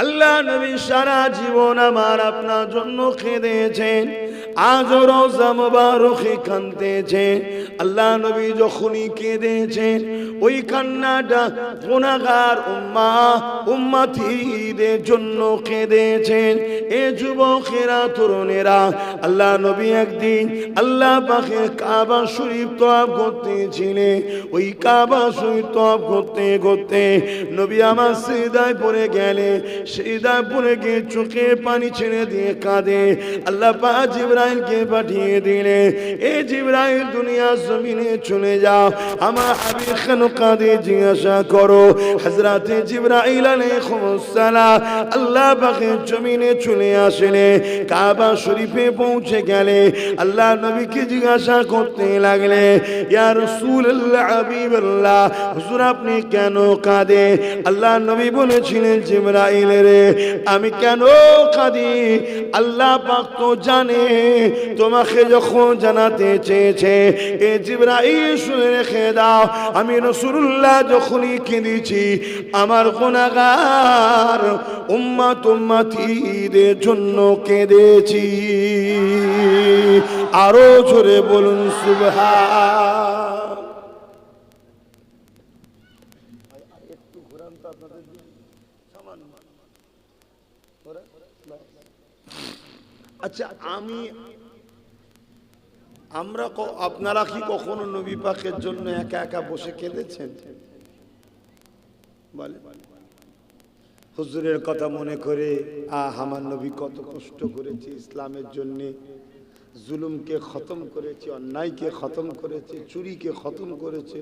আল্লাহ নবী সারা জীবন আমার আপনার জন্য কেঁদেছেন, আজও রওজা মুবারকে কাঁদতেছেন। আল্লাহ নবী যখনই কেঁদেছেন ওই কান্নাটা গুনাহগার উম্মতিদের জন্য কেঁদেছেন। এ যুবকেরা, তরুণেরা, আল্লাহ নবী একদিন আল্লাহ পাকের কাবা শরীফ তওয়াফ করতেছিলেন। ওই কাবা শরীফ তওয়াফ করতে করতে নবী আমার সিজদায় পড়ে গেলেন। সিজদায় পড়ে গিয়ে চোখে পানি ছেড়ে দিয়ে কাঁদে। আল্লাহ পাক জিবরাইলকে পাঠিয়ে দিলেন, এ জিবরাইল দুনিয়া জমিনে চলে যাও, আমার হাবিব কেন কাঁদে জিজ্ঞাসা করো। হযরতে জিবরাইল আলাইহিস সালাম আল্লাহ পাকের জমিনে চলে আসলেন। কাবা শরীফে পৌঁছে গেলে আল্লাহ নবীকে জিজ্ঞাসা করতে লাগলে, ইয়া রাসূলুল্লাহ, হাবিবাল্লাহ, হুজুর আপনি কেন কাঁদে? আল্লাহ নবী বলেছিলেন, জিবরাইল রে, আমি কেন কাঁদি আল্লাহ পাক তো জানে। তোমাকে যখন জানাতে চেয়েছে, এ জিবরাইল শুনে রেখে দাও, আমি রাসূলুল্লাহ যখনই কেঁদেছি আমার গুনাহগার উম্মতিদের জন্য কেঁদেছি। আরো জোরে বলুন সুবহান। একটু ঘোরান তো আপনাদের সামান্য। আচ্ছা, আপনারা কি কখনো নবী পাকের জন্য একা একা বসে কেঁদেছেন? বলে হুজুরের কথা মনে করে, আমার নবী কত কষ্ট করেছে ইসলামের জন্য, জুলুমকে খতম করেছে, অন্যায়কে খতম করেছে, চুরিকে খতম করেছে,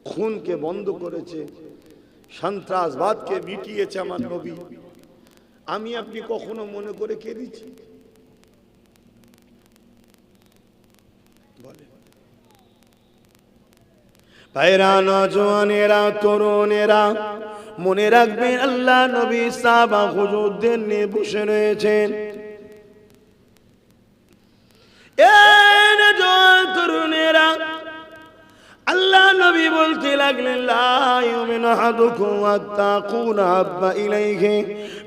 খুনকে বন্ধ করেছে, সন্ত্রাসবাদকে মিটিয়েছে আমার নবী। আমি আপনি কখনো মনে করে কেঁদেছি? বলে ভাইরা, নওজওয়ানেরা, তরুণেরা, মনে রাখবেন আল্লাহ নবী সাহাবা হুজুরদের নিয়ে বসে রয়েছেন। তরুণেরা, আল্লাহ নবী বলতে লাগলেন, লা ইউমিনু আহাদুকুম হাত্তা আকুনা হাব্বা ইলাইহি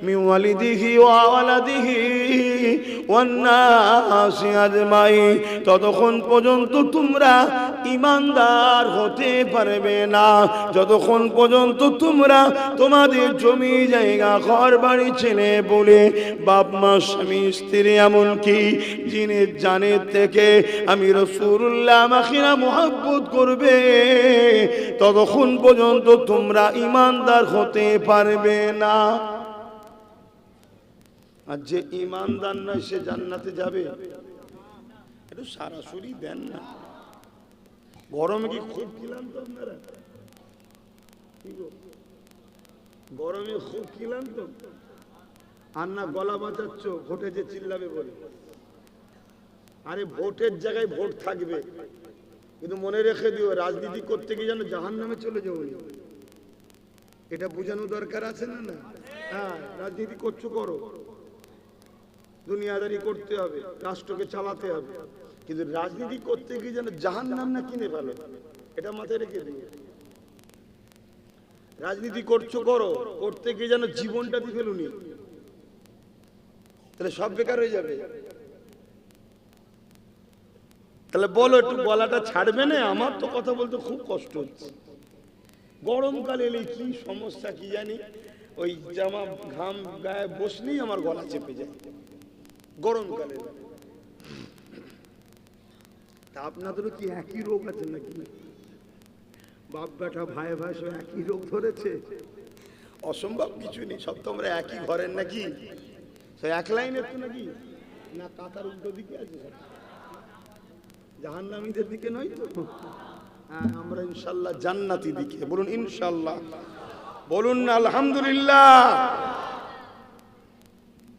মিন ওয়ালিদিহি ওয়া ওয়ালাদিহি ওয়ান নাসি আজমাইন। ততক্ষণ পর্যন্ত তোমরা ঈমানদার হতে পারবে না যতক্ষণ পর্যন্ত তোমরা তোমাদের জমি জায়গা ঘর বাড়ি ছেলে বলে বাপ মা স্বামী স্ত্রী এমনকি জিনের জানের থেকে আমি রাসূলুল্লাহ আমাকে মুহাব্বত করবে, ততক্ষণ পর্যন্ত তোমরা ঈমানদার হতে পারবে না। আর যে ঈমানদার নয় সে জান্নাতে যাবে? একটু সরাসরি দেন না। গরমে কি খুব ক্লান্ত আপনারা? গরমে খুব ক্লান্ত আর না গলা বাঁচাচ্ছ ভোটে যে চিল্লাবে বলে? আরে ভোটের জায়গায় ভোট থাকবে, কিন্তু মনে রেখে দিও রাজনীতি করতে গিয়ে যেন জাহান্নামে চলে যাবো, এটা বোঝানো দরকার আছে না? না, হ্যাঁ, রাজনীতি করছো করো, দুনিয়াদারি করতে হবে, রাষ্ট্রকে চালাতে হবে, কিন্তু রাজনীতি করতে গিয়ে যেন জাহান্নাম না কিনে ফেলো, এটা মাথায় রেখে দিও। রাজনীতি করছো করো, করতে গিয়ে যেন জীবনটা দিয়ে ফেলুনি, তাহলে সব বেকার হয়ে যাবে। তাহলে বলো, একটু গলাটা ছাড়বে না? আমার তো কথা বলতে খুব কষ্ট হচ্ছে। গরমকালে এলে কি সমস্যা কি জানি, ওই জামা ঘাম গায়ে বসলেই আমার গলা চেপে যায় গরমকালে। তা আপনাদেরও কি একই রোগ আছে নাকি? বাপ বেটা ভাই ভাই সব একই রোগ ধরেছে? অসম্ভব কিছু নেই, সব তো আমরা একই ঘরের নাকি? সব এক লাইনের তো নাকি? না কাতার উল্টো দিকে আছে, জাহান্নামীদের দিকে নয় তো? হ্যাঁ, আমরা ইনশাআল্লাহ জান্নাতি দিকে। বলুন ইনশাআল্লাহ, বলুন না আলহামদুলিল্লাহ।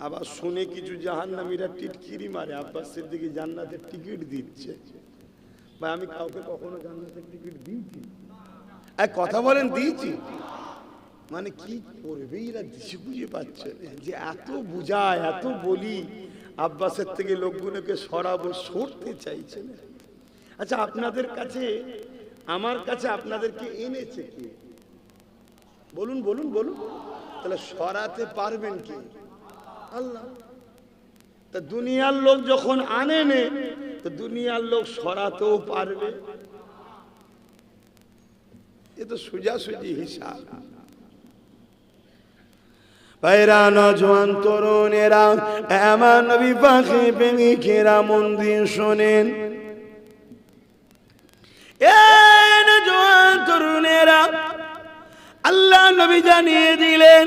আবার শুনে কিছু জাহান্নামীরা টিটকিরি মারে, আব্বাস সিদ্দিকী জান্নাতের টিকিট দিচ্ছে। ভাই আমি কাউকে কখনো জান্নাতের টিকিট দিয়েছি? কথা বলেন দিয়েছি মানে কি করবে এরা? দিশে বুঝে পাচ্ছে যে এত বুঝায় এত বলি, আব্বাসের থেকে লোকগুলোকে সরাবো, সরতে চাইছে না। আচ্ছা, আপনাদের কাছে আমার কাছে আপনাদেরকে এনেছে কি? বলুন বলুন বলুন। তাহলে সরাতে পারবেন কি? আল্লাহ। তা দুনিয়ার লোক যখন আনেনে, তো দুনিয়ার লোক সরাতেও পারবে? এ তো সোজাসুজি হিসাব। ভাইরা, নওজোয়ান তরুণেরা, আমার নবী পাকে প্রেমিকেরা, মন দিয়ে শোনেন। এ নওজোয়ান তরুণেরা, আল্লাহ নবী জানিয়ে দিলেন,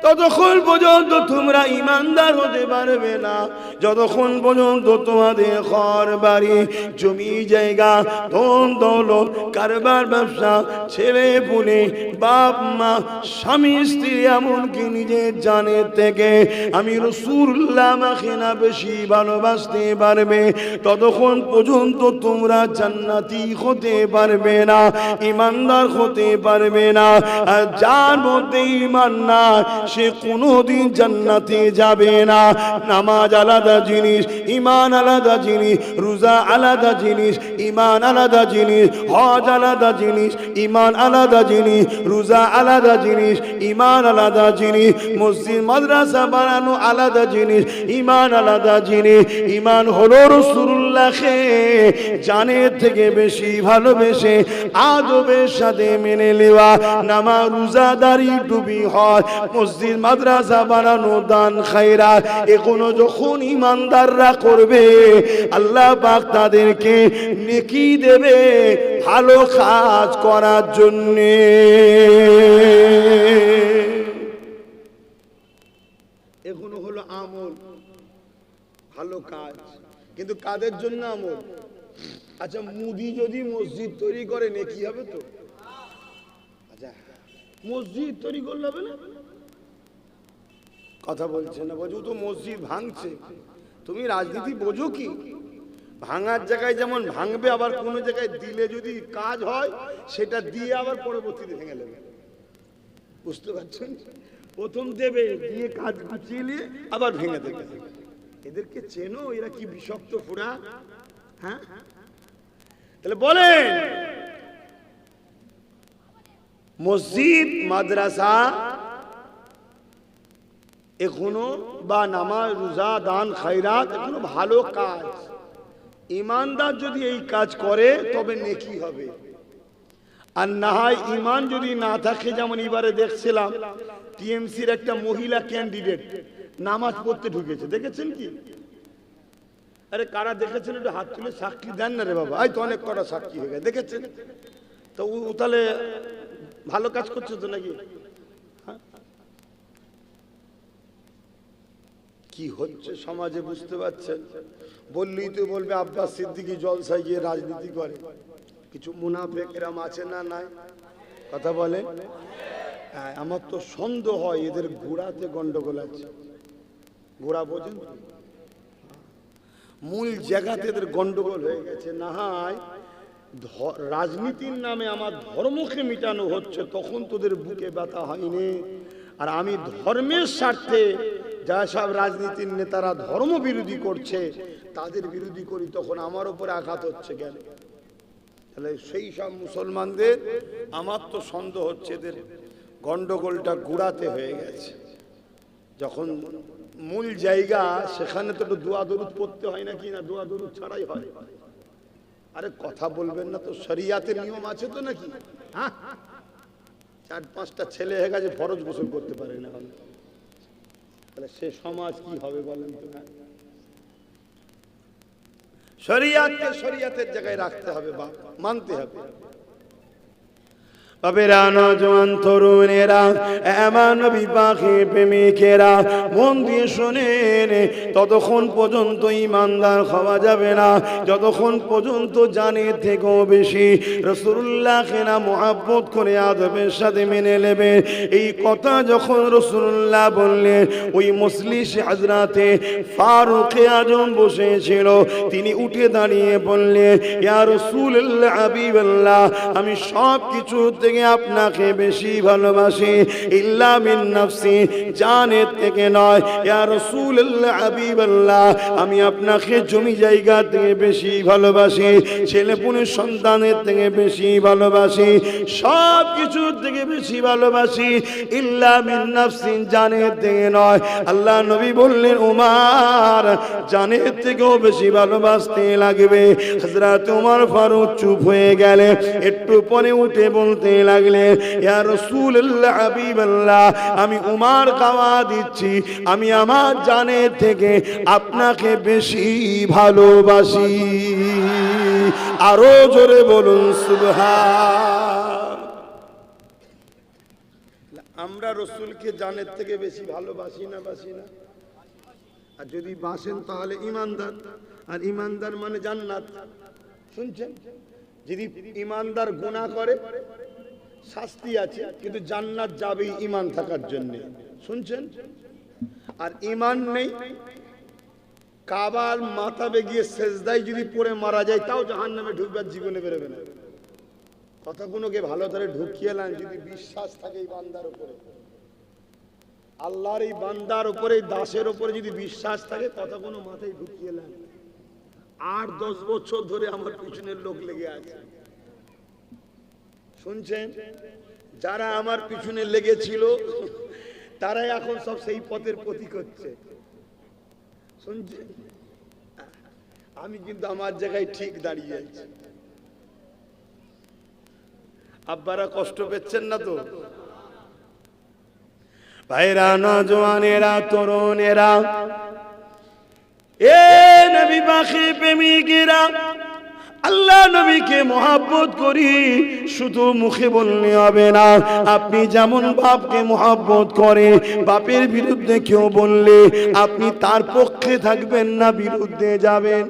ততক্ষণ পর্যন্ত তোমরা ইমানদার হতে পারবে না যতক্ষণ পর্যন্ত তোমাদের ঘর বাড়ি, জমি জায়গা, ধন দৌলত, কারবার, ব্যবসা, ছেলে পুলে, বাপ মা, স্বামী স্ত্রী, এমনকি নিজের জানের থেকে আমি রাসূলুল্লাহ আমাকে না বেশি ভালোবাসতে পারবে, ততক্ষণ পর্যন্ত তোমরা জান্নাতি হতে পারবে না, ইমানদার হতে পারবে না। আর যার মধ্যে ঈমান না, সে কোনোদিন জান্নাতে যাবে না। নামাজ আলাদা জিনিস, ঈমান আলাদা জিনিস, রোজা আলাদা জিনিস, ঈমান আলাদা জিনিস, হজ আলাদা জিনিস, ঈমান আলাদা জিনিস, রোজা আলাদা জিনিস, ঈমান আলাদা জিনিস, মসজিদ মাদ্রাসা বানানো আলাদা জিনিস, ঈমান আলাদা জিনিস। ঈমান হলো রাসূলুল্লাহকে জানের থেকে বেশি ভালোবেসে আদবের সাথে মেনে নেওয়া, নামাজ, রোজা, দাড়ি, টুপি, হজ, মসজিদ মাদ্রাসা বানানো, দান, খায়রাত, এগুলো যখন ইমানদাররা করবে, আল্লাহ পাক তাদেরকে নেকি দেবে ভালো কাজ করার জন্য। এগুলো হলো আমল, ভালো কাজ। কিন্তু কাদের জন্য আমল? আচ্ছা, মুদি যদি মসজিদ তৈরি করে নেকি হবে তো? আচ্ছা, মসজিদ তৈরি করলে হবে না? কথা বলছে না, বোঝো তো মসজিদ ভাঙছে। তুমি রাজনীতি বোঝো কি? ভাঙার জায়গায় যেমন ভাঙবে, আবার কোন জায়গায় দিলে যদি কাজ হয় সেটা দিয়ে আবার পরবর্তীতে ভেঙে নেবে। বুঝতে পারছেন? প্রথম দেবে, দিয়ে কাজ গুছিয়ে নিয়ে আবার ভেঙে দেবে। এদেরকে চেনো? এরা কি বিষাক্ত ফুরা। হ্যাঁ, তাহলে বলেন, মসজিদ, মাদ্রাসা এখনো বা নামাজ, রোজা, দান, খায়রাত এখনো ভালো কাজ। ইমানদার যদি এই কাজ করে তবে নেকি হবে। আর না হয় ইমান যদি না থাকে, যেমন এবারে দেখছিলাম টিএমসির একটা মহিলা ক্যান্ডিডেট নামাজ পড়তে ঢুকেছে, দেখেছেন কি? আরে কারা দেখেছেন একটু হাত তুলে সাক্ষী দেন না রে বাবা। এই তো অনেক কটা সাক্ষী হয়ে গেছে, দেখেছেন তো? ও তাহলে ভালো কাজ করছে তো নাকি? কি হচ্ছে সমাজে বুঝতে পারছেন? বললেই তো বলবে আব্বাস সিদ্দিকী জলসায় গিয়ে রাজনীতি করে। কিছু মুনাফেক এরম আছে না নাই? কথা বলে। আমার তো সন্দেহ হয় এদের গোড়াতে গন্ডগোল আছে। গোড়া বোঝেন? মূল জায়গাতে এদের গন্ডগোল হয়ে গেছে। না হয় রাজনীতির নামে আমার ধর্মকে মিটানো হচ্ছে, তখন তোদের বুকে ব্যথা হয়নি। আর আমি ধর্মের স্বার্থে যা সব রাজনীতির নেতারা ধর্ম বিরোধী করছে তাদের বিরোধী করি, তখন আমার উপরে আঘাত হচ্ছে কেন? তাহলে সেই সব মুসলমানদের আমার তো সন্দেহ হচ্ছে এদের গন্ডগোলটা গোড়াতে হয়ে গেছে। যখন মূল জায়গা, সেখানে তো দোয়া দরুদ পড়তে হয় নাকি? না, দোয়া দরুদ ছাড়াই হয়। আরে কথা বলবেন না তো, শরিয়াতের নিয়ম আছে তো নাকি? হ্যাঁ, 4-5টা ছেলে হয়ে গেছে, ফরজ গোসল করতে পারে না, তাহলে সে সমাজ কি হবে বলেন তো? না, শরিয়াতকে শরিয়াতের জায়গায় রাখতে হবে, বা মানতে হবে। বাবেরা, নওজোয়ান তরুণেরা, আমার নবী পাকের প্রেমিকেরা, মন দিয়ে শোনেন, ততক্ষণ পর্যন্ত ইমানদার হওয়া যাবে না যতক্ষণ পর্যন্ত জানের থেকেও বেশি রাসূলুল্লাহকে না মুহাব্বত করে আদবের সাথে মেনে নেবে। এই কথা যখন রাসূলুল্লাহ বললেন, ওই মজলিস হযরতে ফারুক আজম বসেছিল, তিনি উঠে দাঁড়িয়ে বললেন, ইয়া রাসূলুল্লাহ, হাবিবাল্লাহ, আমি সব কিছু থেকে আপনাকে বেশি ভালোবাসি, ইল্লা মিন নাফসি, জানের থেকে নয়। ইয়া রাসূলুল্লাহ, হাবিবাল্লাহ, আমি আপনাকে জমি জায়গা থেকে বেশি ভালোবাসি, ছেলেপুলে সন্তানের থেকে বেশি ভালোবাসি, সব কিছুর থেকে বেশি ভালোবাসি, ইল্লা মিন নাফসি, জানের থেকে নয়। আল্লাহ নবী বললেন, উমার জানের থেকেও বেশি ভালোবাসতে লাগবে। হযরত উমর ফারুক চুপ হয়ে গেলেন, একটু পরে উঠে বলতে লাগলেন, ইয়া রাসূলুল্লাহ, হাবিবাল্লাহ, আমি উমর কাওয়া দিচ্ছি, আমি আমার জানের থেকে আপনাকে বেশি ভালোবাসি। আরো জোরে বলুন সুবহান। আমরা রাসূলকে জানের থেকে বেশি ভালোবাসি না বাসি না? আর যদি বাসেন তাহলে ঈমানদার, আর ঈমানদার মানে জান্নাত। শুনছেন? যদি ঈমানদার গুনাহ করে শাস্তি আছে, কিন্তু জান্নাত যাবে ঈমান থাকার জন্য। শুনছেন? আর ঈমান নেই, কাবার মাথাবে গিয়ে সেজদায় যদি পড়ে মারা যায় তাও জাহান্নামে ঢুকবার, জীবনে বেরোবে না। কথাগুলোকে ভালো করে ঢুকিয়ে নেন। যদি বিশ্বাস থাকে এই বান্দার উপরে, আল্লাহর এই বান্দার উপরে, দাসের উপরে যদি বিশ্বাস থাকে, কথাগুলো মাথায় ঢুকিয়ে নেন। 8-10 বছর ধরে আমার পিছনের লোক লেগে আছে। শুনছেন? যারা আমার পিছনে লেগেছিল তারাই এখন সব সেই পথের প্রতীক হচ্ছে। শুনছেন? আমি কিন্তু আমার জায়গায় ঠিক দাঁড়িয়ে আছি। আব্বারা কষ্ট পেচ্ছেন না তো? ভাইরা, নওজওয়ানেরা, তরুণেরা, এ নবী পাখি প্রেমিকেরা, আল্লাহ নবীকে মহব্বত করি, শুধু মুখে বললে হবে না। আপনি যেমন বাপকে মহব্বত করে, বাপের বিরুদ্ধে কেউ বললে আপনি তার পক্ষে থাকবেন না, বিরুদ্ধে যাবেন।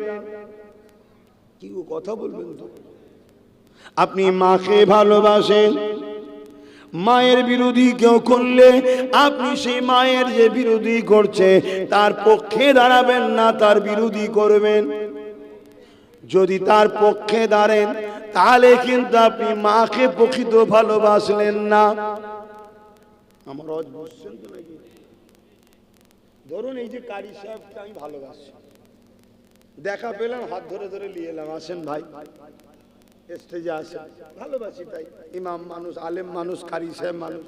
কি কথা বলবেন তো? আপনি মাকে ভালোবাসেন, মায়ের বিরোধী কেউ করলে আপনি সেই মায়ের যে বিরোধী করছে তার পক্ষে দাঁড়াবেন না, তার বিরোধী করবেন। যদি তার পক্ষে দাঁড়েন তাহলে কিন্তু আপনি মাকে প্রকৃত ভালোবাসলেন না। আমার আজ বুঝছেন তো নাকি? ধরুন এই যে কারি সাহেবকে আমি ভালোবাসি, দেখা পেলাম, হাত ধরে ধরে নিয়ে এলাম, আসেন ভাই স্টেজে আসেন, ভালোবাসি তাই। ইমাম মানুষ, আলেম মানুষ, কারি সাহেব মানুষ।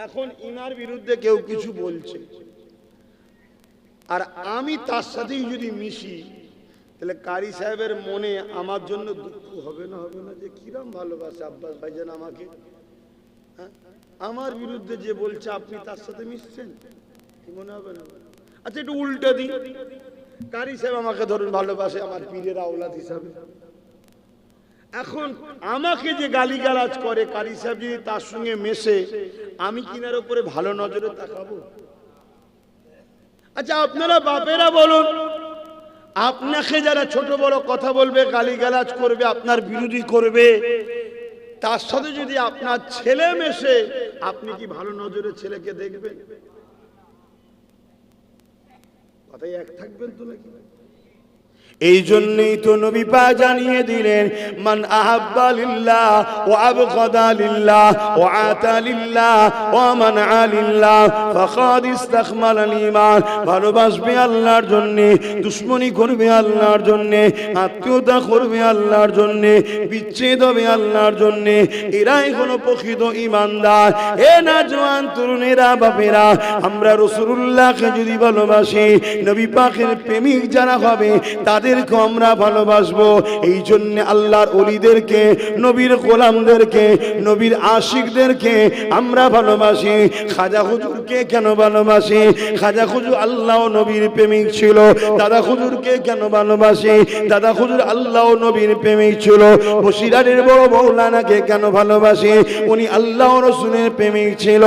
এখন ইনার বিরুদ্ধে কেউ কিছু বলছে আর আমি তার সাথেই যদি মিশি, তাহলে কারি সাহেবের মনে আমার জন্য দুঃখ হবে না? হবে না? যে কিরম ভালোবাসে আব্বাস ভাইজান আমাকে। আমার বিরুদ্ধে যে বলছে আপনি তার সাথে মিশছেন, কি মনে হবে না? আচ্ছা একটু উল্টো দিই, কারি সাহেব আমাকে ধরুন ভালোবাসে আমার পীরের আওলাদ হিসাবে। এখন আমাকে যে গালিগালাজ করে কারি সাহেব যদি তার সঙ্গে মেশে, আমি কিনার উপরে ভালো নজরে তাকাবো? আচ্ছা আপনারা বাপেরা বলুন, আপনাকে যারা ছোট বড় কথা বলবে, গালিগালাজ করবে, আপনার বিরোধী করবে, তার সাথে যদি আপনার ছেলে মেশে, আপনি কি ভালো নজরে ছেলেকে দেখবেন? কথাই এক থাকবেন তো নাকি? এই জন্যই তো নবী পাক জানিয়ে দিলেন, মান আহাব্বা লিল্লাহ ওয়া আবগাদা লিল্লাহ ওয়া আতা লিল্লাহ ওয়া মানআ লিল্লাহ ফাকাদ ইসতাকমালাল ঈমান। ভালোবাসবে আল্লাহর জন্য, দুশমনি করবে আল্লাহর জন্য, আত্মীয়তা করবে আল্লাহর জন্য, বিচ্ছেদ হবে আল্লাহর জন্য, এরাই হলো প্রকৃত ঈমানদার। এ নওজওয়ান তরুণেরা, বাপেরা, আমরা রাসূলুল্লাহকে যদি ভালোবাসি, নবী পাকের প্রেমিক যারা হবে তাদের আমরা ভালোবাসবো। এই জন্য আল্লাহর ওলিদেরকে, নবীর গোলামদেরকে, নবীর আশিকদেরকে আমরা ভালোবাসি। খাজা হুজুরকে কেন ভালোবাসি? খাজা হুজুর আল্লাহ ও নবীর প্রেমিক ছিল। দাদা হুজুরকে কেন ভালোবাসি? দাদা হুজুর আল্লাহ ও নবীর প্রেমিক ছিল। বসিরহাটের বড় মৌলানাকে কেন ভালোবাসি? উনি আল্লাহ ও রাসূলের প্রেমিক ছিল।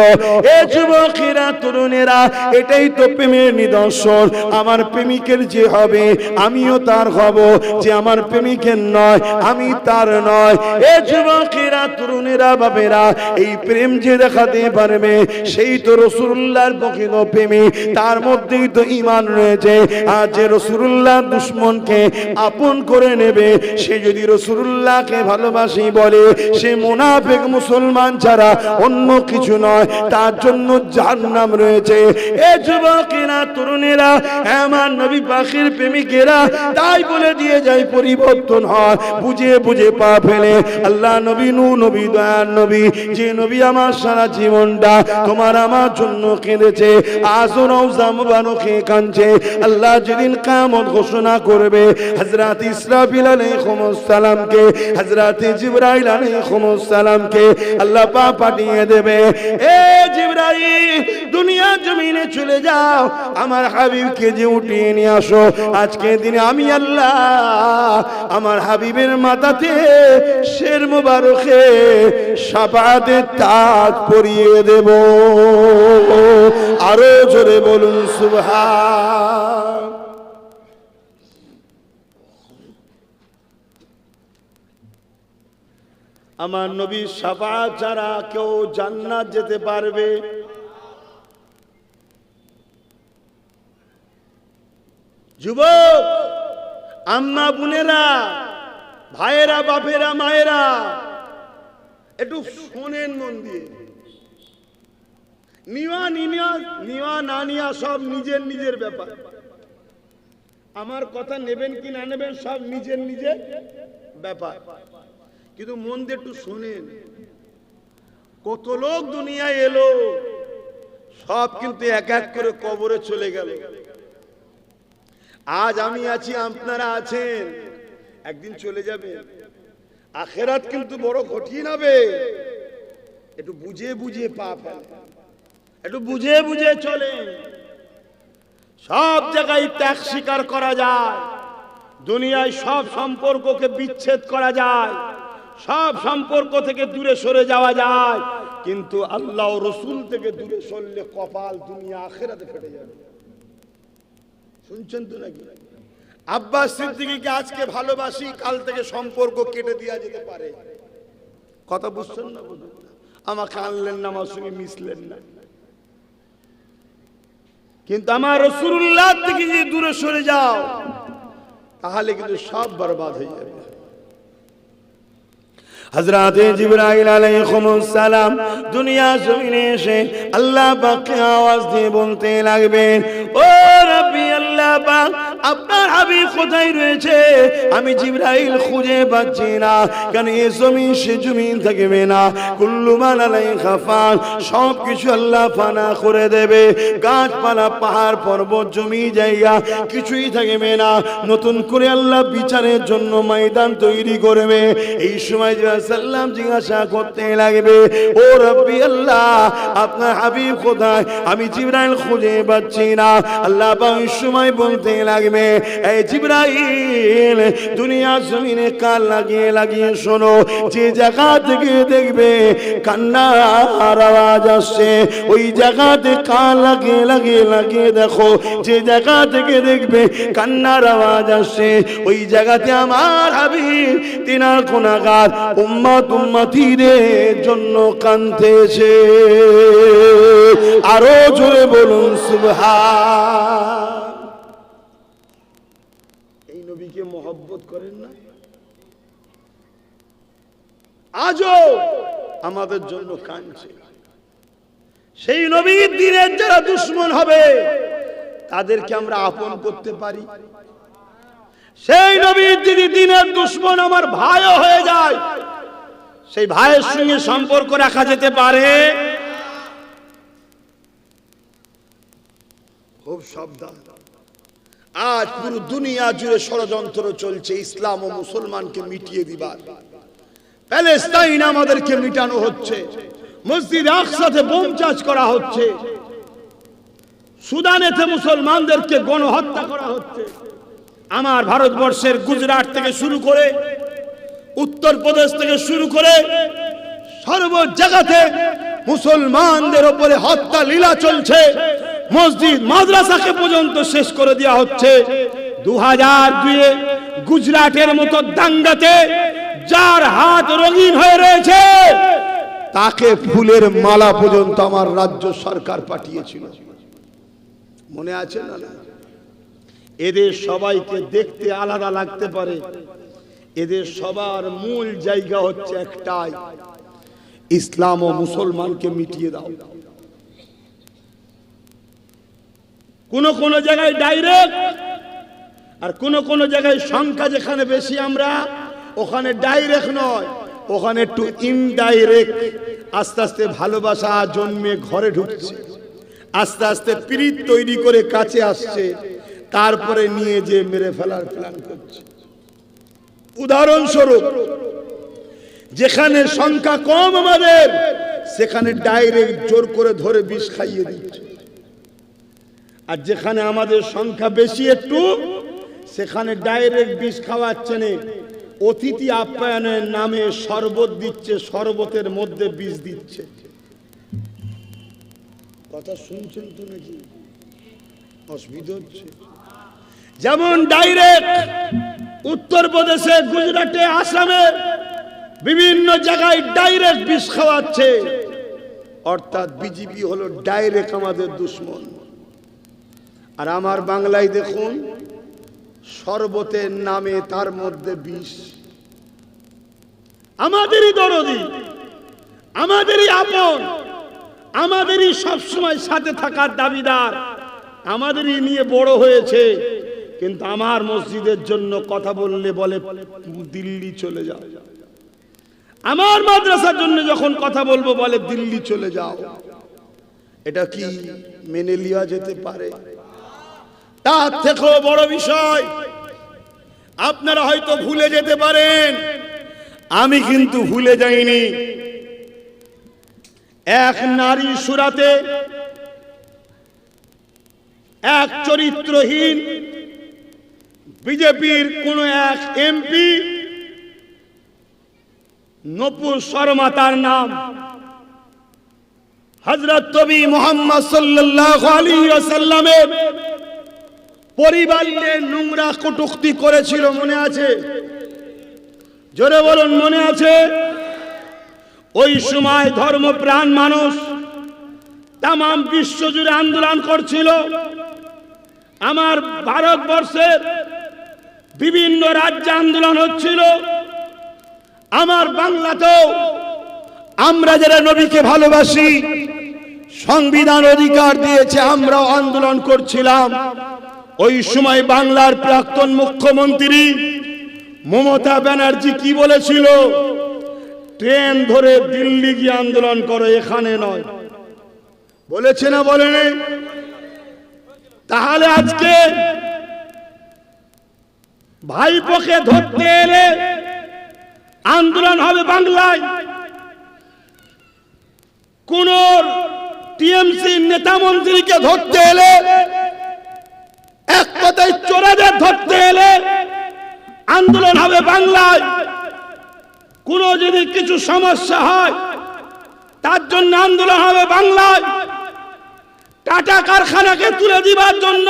এ যুবকেরা, তরুণেরা, এটাই তো প্রেমের নিদর্শন। আমার প্রেমিকের যে হবে, আমিও তার হব, যে আমার প্রেমিকের নয় আমি তার নয়। এ যুবকেরা, তরুণেরা, বাবেরা, এই প্রেম যে দেখাতে পারবে সেই তো রাসূলুল্লাহর প্রকৃত প্রেমী, তার মধ্যেই তো ঈমান রয়েছে। আর যে রাসূলুল্লাহ দুশমনকে আপন করে নেবে, সে যদি রাসূলুল্লাহকে ভালোবাসি বলে, সে মুনাফিক, মুসলমান ছাড়া অন্য কিছু নয়, তার জন্য জাহান্নাম রয়েছে। এ যুবকেরা, তরুণেরা, আমার নবী পাকের প্রেমিকেরা, তাই বলে দিয়ে যায় পরিবর্তন হয়, বুঝে বুঝে পা ফেলে। আল্লাহ নবী, নূহ নবী, দয়ার নবী, যে নবী আমার সারা জীবনটা তোমার আমার জন্য কেঁদেছে, আজও রওজা মুবারকে কাঁদছে। আল্লাহ যেদিন কিয়ামত ঘোষণা করবে, হযরত ইসরাফিল আলাইহিস সালামকে, হযরত জিবরাইল আলাইহিস সালামকে আল্লাহ পাক পাঠিয়ে দেবে, এ জিবরাইল, দুনিয়া জমিনে চলে যাও, আমার হাবিবকে যে উঠিয়ে নিয়ে আসো। আজকে দিনে আমি আল্লাহ আমার হাবিবের মাথাতে শের মুবারকে শাফাআতের তাজ পরিয়ে দেব। আরো জোরে বলুন সুবহান। আমার নবীর শাফাআত ছাড়া কেউ জান্নাত যেতে পারবে? যুবক, আম্মা, বোনেরা, ভাইয়েরা, বাপেরা, মায়েরা, একটু শোনেন মন দিয়ে। নিওয়া না নিয়া সব নিজের নিজের ব্যাপার। আমার কথা নেবেন কি না নেবেন সব নিজের নিজের ব্যাপার, কিন্তু মন দিয়ে একটু শোনেন। কত লোক দুনিয়ায় এলো, সব কিন্তু এক এক করে কবরে চলে গেল। আজ আমি আছি, আপনারা আছেন, একদিন চলে যাবে। আখিরাত কিন্তু বড় কঠিন হবে। একটু বুঝে বুঝে পা ফেলে, একটু বুঝে বুঝে চলে। সব জায়গায় ত্যাগ স্বীকার করা যায়, দুনিয়ায় সব সম্পর্ককে বিচ্ছেদ করা যায়, সব সম্পর্ক থেকে দূরে সরে যাওয়া যায়, কিন্তু আল্লাহ ও রাসূল থেকে দূরে সরলে কপাল দুনিয়া আখিরাতে ফেটে যাবে। শুনছেন তো নাকি? আব্বাস সিদ্দিকীকে আজকে ভালোবাসি, কাল থেকে সম্পর্ক কেটে দেওয়া যেতে পারে। কথা বুঝছেন না? আমাকে আনলেন না, আমার সঙ্গে মিশলেন না, কিন্তু আমার রাসূলুল্লাহ থেকে যদি দূরে সরে যাও তাহলে কিন্তু সব বরবাদ হয়ে যাবে। হযরত জিবরাইল আলাইহিস সালাম দুনিয়া জমিনে এসে আল্লাহ পাককে আওয়াজ দিয়ে বলতে লাগবেন, ও রাব্বি আল্লাহ পাক, আপনার হাবিব কোথায় রয়েছে? আমি জিবরাইল খুঁজে পাচ্ছি না। কারণ এই জমিন সে জমিন থাকবে না, কুল্লু মান আলাইহা ফান, সব কিছু আল্লাহ ফানা করে দেবে। গাছপালা, পাহাড়, পর্বত, জমি জায়গা কিছুই থাকবে না। নতুন করে আল্লাহ বিচারের জন্য ময়দান তৈরি করবে। এই সময় সাল্লাম জিজ্ঞাসা করতে লাগবে, ও রাব্বি আল্লাহ, আপনার হাবিব কোথায়? আমি জিবরাইল খুঁজে পাচ্ছি না। আল্লাহ পাক এই সময় বলতে লাগবে, এই জিবরাইল, দুনিয়া জমিনে কান লাগিয়ে লাগিয়ে শোনো, যে জায়গা থেকে দেখবে কান্নার আওয়াজ আসছে, ওই জায়গাতে কান লাগিয়ে লাগিয়ে লাগিয়ে দেখো। যে জায়গা থেকে দেখবে কান্নার আওয়াজ আসছে, ওই জায়গাতে আমার হাবিব তিনার গুনাহগার উম্মত উম্মতিদের জন্য কাঁদতেছে। আরো জোরে বলুন সুবহান। এই নবীকে মহব্বত করেন না? আজও আমাদের জন্য কাঁদছে। সেই নবীর দিনের যারা দুশমন হবে তাদেরকে আমরা আপন করতে পারি? সেই নবীর যদি দিনের দুশমন আমার ভাইও হয়ে যায়, সেই ভাইয়ের সঙ্গে সম্পর্ক রাখা যেতে পারে? খুব সাবধান। আজ পুরো দুনিয়া জুড়ে ষড়যন্ত্র চলছে ইসলাম ও মুসলমানকে মিটিয়ে দিবার। প্যালেস্তাইন আমাদেরকে মিটানো হচ্ছে, মসজিদ আকসাতে বোম চার্জ করা হচ্ছে, সুদানেতে মুসলমানদেরকে গণহত্যা করা হচ্ছে। আমার ভারতবর্ষের গুজরাট থেকে শুরু করে, উত্তরপ্রদেশ থেকে শুরু করে সর্ব জায়গাতে মুসলমানদের উপরে হত্যা লীলা চলছে। মসজিদ মাদ্রাসাকে পর্যন্ত শেষ করে দেওয়া হচ্ছে। 2002 গুজরাটের মতো দাঙ্গাতে যার হাত রঙিন হয়ে রয়েছে, তাকে ফুলের মালা পর্যন্ত আমার রাজ্য সরকার পাঠিয়েছিল, মনে আছে না? এদের সবাইকে দেখতে আলাদা লাগতে পারে, এদের সবার মূল জায়গা হচ্ছে একটাই, ইসলাম ও মুসলমানকে মিটিয়ে দাও। কোন কোন জায়গায় ডাইরেক্ট, আর কোন কোন জায়গায় সংখ্যা যেখানে বেশি আমরা, ওখানে ডাইরেক্ট নয়, ওখানে একটু ইনডাইরেক্ট। আস্তে আস্তে ভালোবাসা জন্মে ঘরে ঢুকছে, আস্তে আস্তে প্রীত তৈরি করে কাছে আসছে, তারপরে নিয়ে যে মেরে ফেলার প্ল্যান করছে। উদাহরণস্বরূপ, যেখানে সংখ্যা কম আমাদের, সেখানে ডাইরেক্ট জোর করে ধরে বিষ খাইয়ে দিচ্ছে, আর যেখানে আমাদের সংখ্যা বেশি একটু, সেখানে ডাইরেক্ট বিষ খাওয়াচ্ছে না, অতিথি আপ্যায়নের নামে শরবত দিচ্ছে, শরবতের মধ্যে বিষ দিচ্ছে। কথা শুনছেন তো নাকি? অসুবিধা হচ্ছে। যেমন ডাইরেক্ট উত্তরপ্রদেশে, গুজরাটে, আসামে বিভিন্ন জায়গায় ডাইরেক্ট বিষ খাওয়াচ্ছে, অর্থাৎ বিজেপি হলো ডাইরেক্ট আমাদের দুশ্মন। আর আমার বাংলায় দেখুন, শরবতের নামে তার মধ্যে বিষ। আমাদেরই দরদি, আমাদেরই আপন, আমাদেরই সবসময় সাথে থাকার দাবিদার, আমাদেরই নিয়ে বড় হয়েছে, কিন্তু আমার মসজিদের জন্য কথা বললে বলে দিল্লি চলে যাও, আমার মাদ্রাসার জন্য যখন কথা বলবো বলে দিল্লি চলে যাও। এটা কি মেনে নেওয়া যেতে পারে? তার থেকেও বড় বিষয়, আপনারা হয়তো ভুলে যেতে পারেন, আমি কিন্তু ভুলে যাইনি। এক নারী সুরাতে এক চরিত্রহীন বিজেপির কোন এক এমপি, নূপুর শর্মা তার নাম, হযরত নবী মুহাম্মদ সাল্লাল্লাহু আলাইহি ওয়াসাল্লামের পরিবার নিয়ে নোংরা কটূক্তি করেছিল, মনে আছে? জোরে বলুন, মনে আছে? ওই সময় ধর্মপ্রাণ মানুষ তাম বিশ্ব জুড়ে আন্দোলন করছিল। আমার ভারতবর্ষের বিভিন্ন রাজ্যে আন্দোলন হচ্ছিল, আমার বাংলাতেও আমরা যারা নবীকে ভালোবাসি, সংবিধান অধিকার দিয়েছে, আমরাও আন্দোলন করছিলাম। ওই সময় বাংলার প্রাক্তন মুখ্যমন্ত্রী মমতা ব্যানার্জি কি বলেছিল? ট্রেন ধরে দিল্লি গিয়ে আন্দোলন করো, এখানে নয়। বলেছে না বলেনি? তাহলে আজকে ভাইপোকে ধরতে এলে আন্দোলন হবে বাংলায়, কোন টিএমসি নেতা মন্ত্রীকে ধরতে এলে, এক কথায় চোরাদের ধরতে এলে আন্দোলন হবে বাংলায়। কোন যদি কিছু সমস্যা হয় তার জন্য আন্দোলন হবে বাংলায়। টাটা কারখানাকে তুলে দিবার জন্য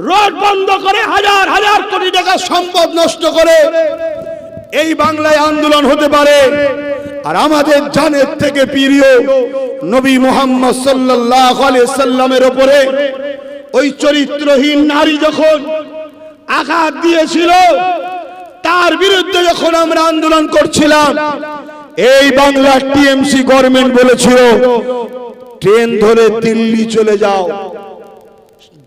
রোড বন্ধ করে হাজার হাজার কোটি টাকা সম্পদ নষ্ট করে এই বাংলায় আন্দোলন হতে পারে। আর আমাদের জানের থেকে প্রিয় নবী মুহাম্মদ সাল্লাল্লাহু আলাইহি সাল্লামের উপরে ওই চরিত্রহীন নারী যখন আঘাত দিয়েছিল, তার বিরুদ্ধে যখন আমরা আন্দোলন করছিলাম, এই বাংলার টিএমসি গভর্নমেন্ট বলেছিল ট্রেন ধরে দিল্লি চলে যাও।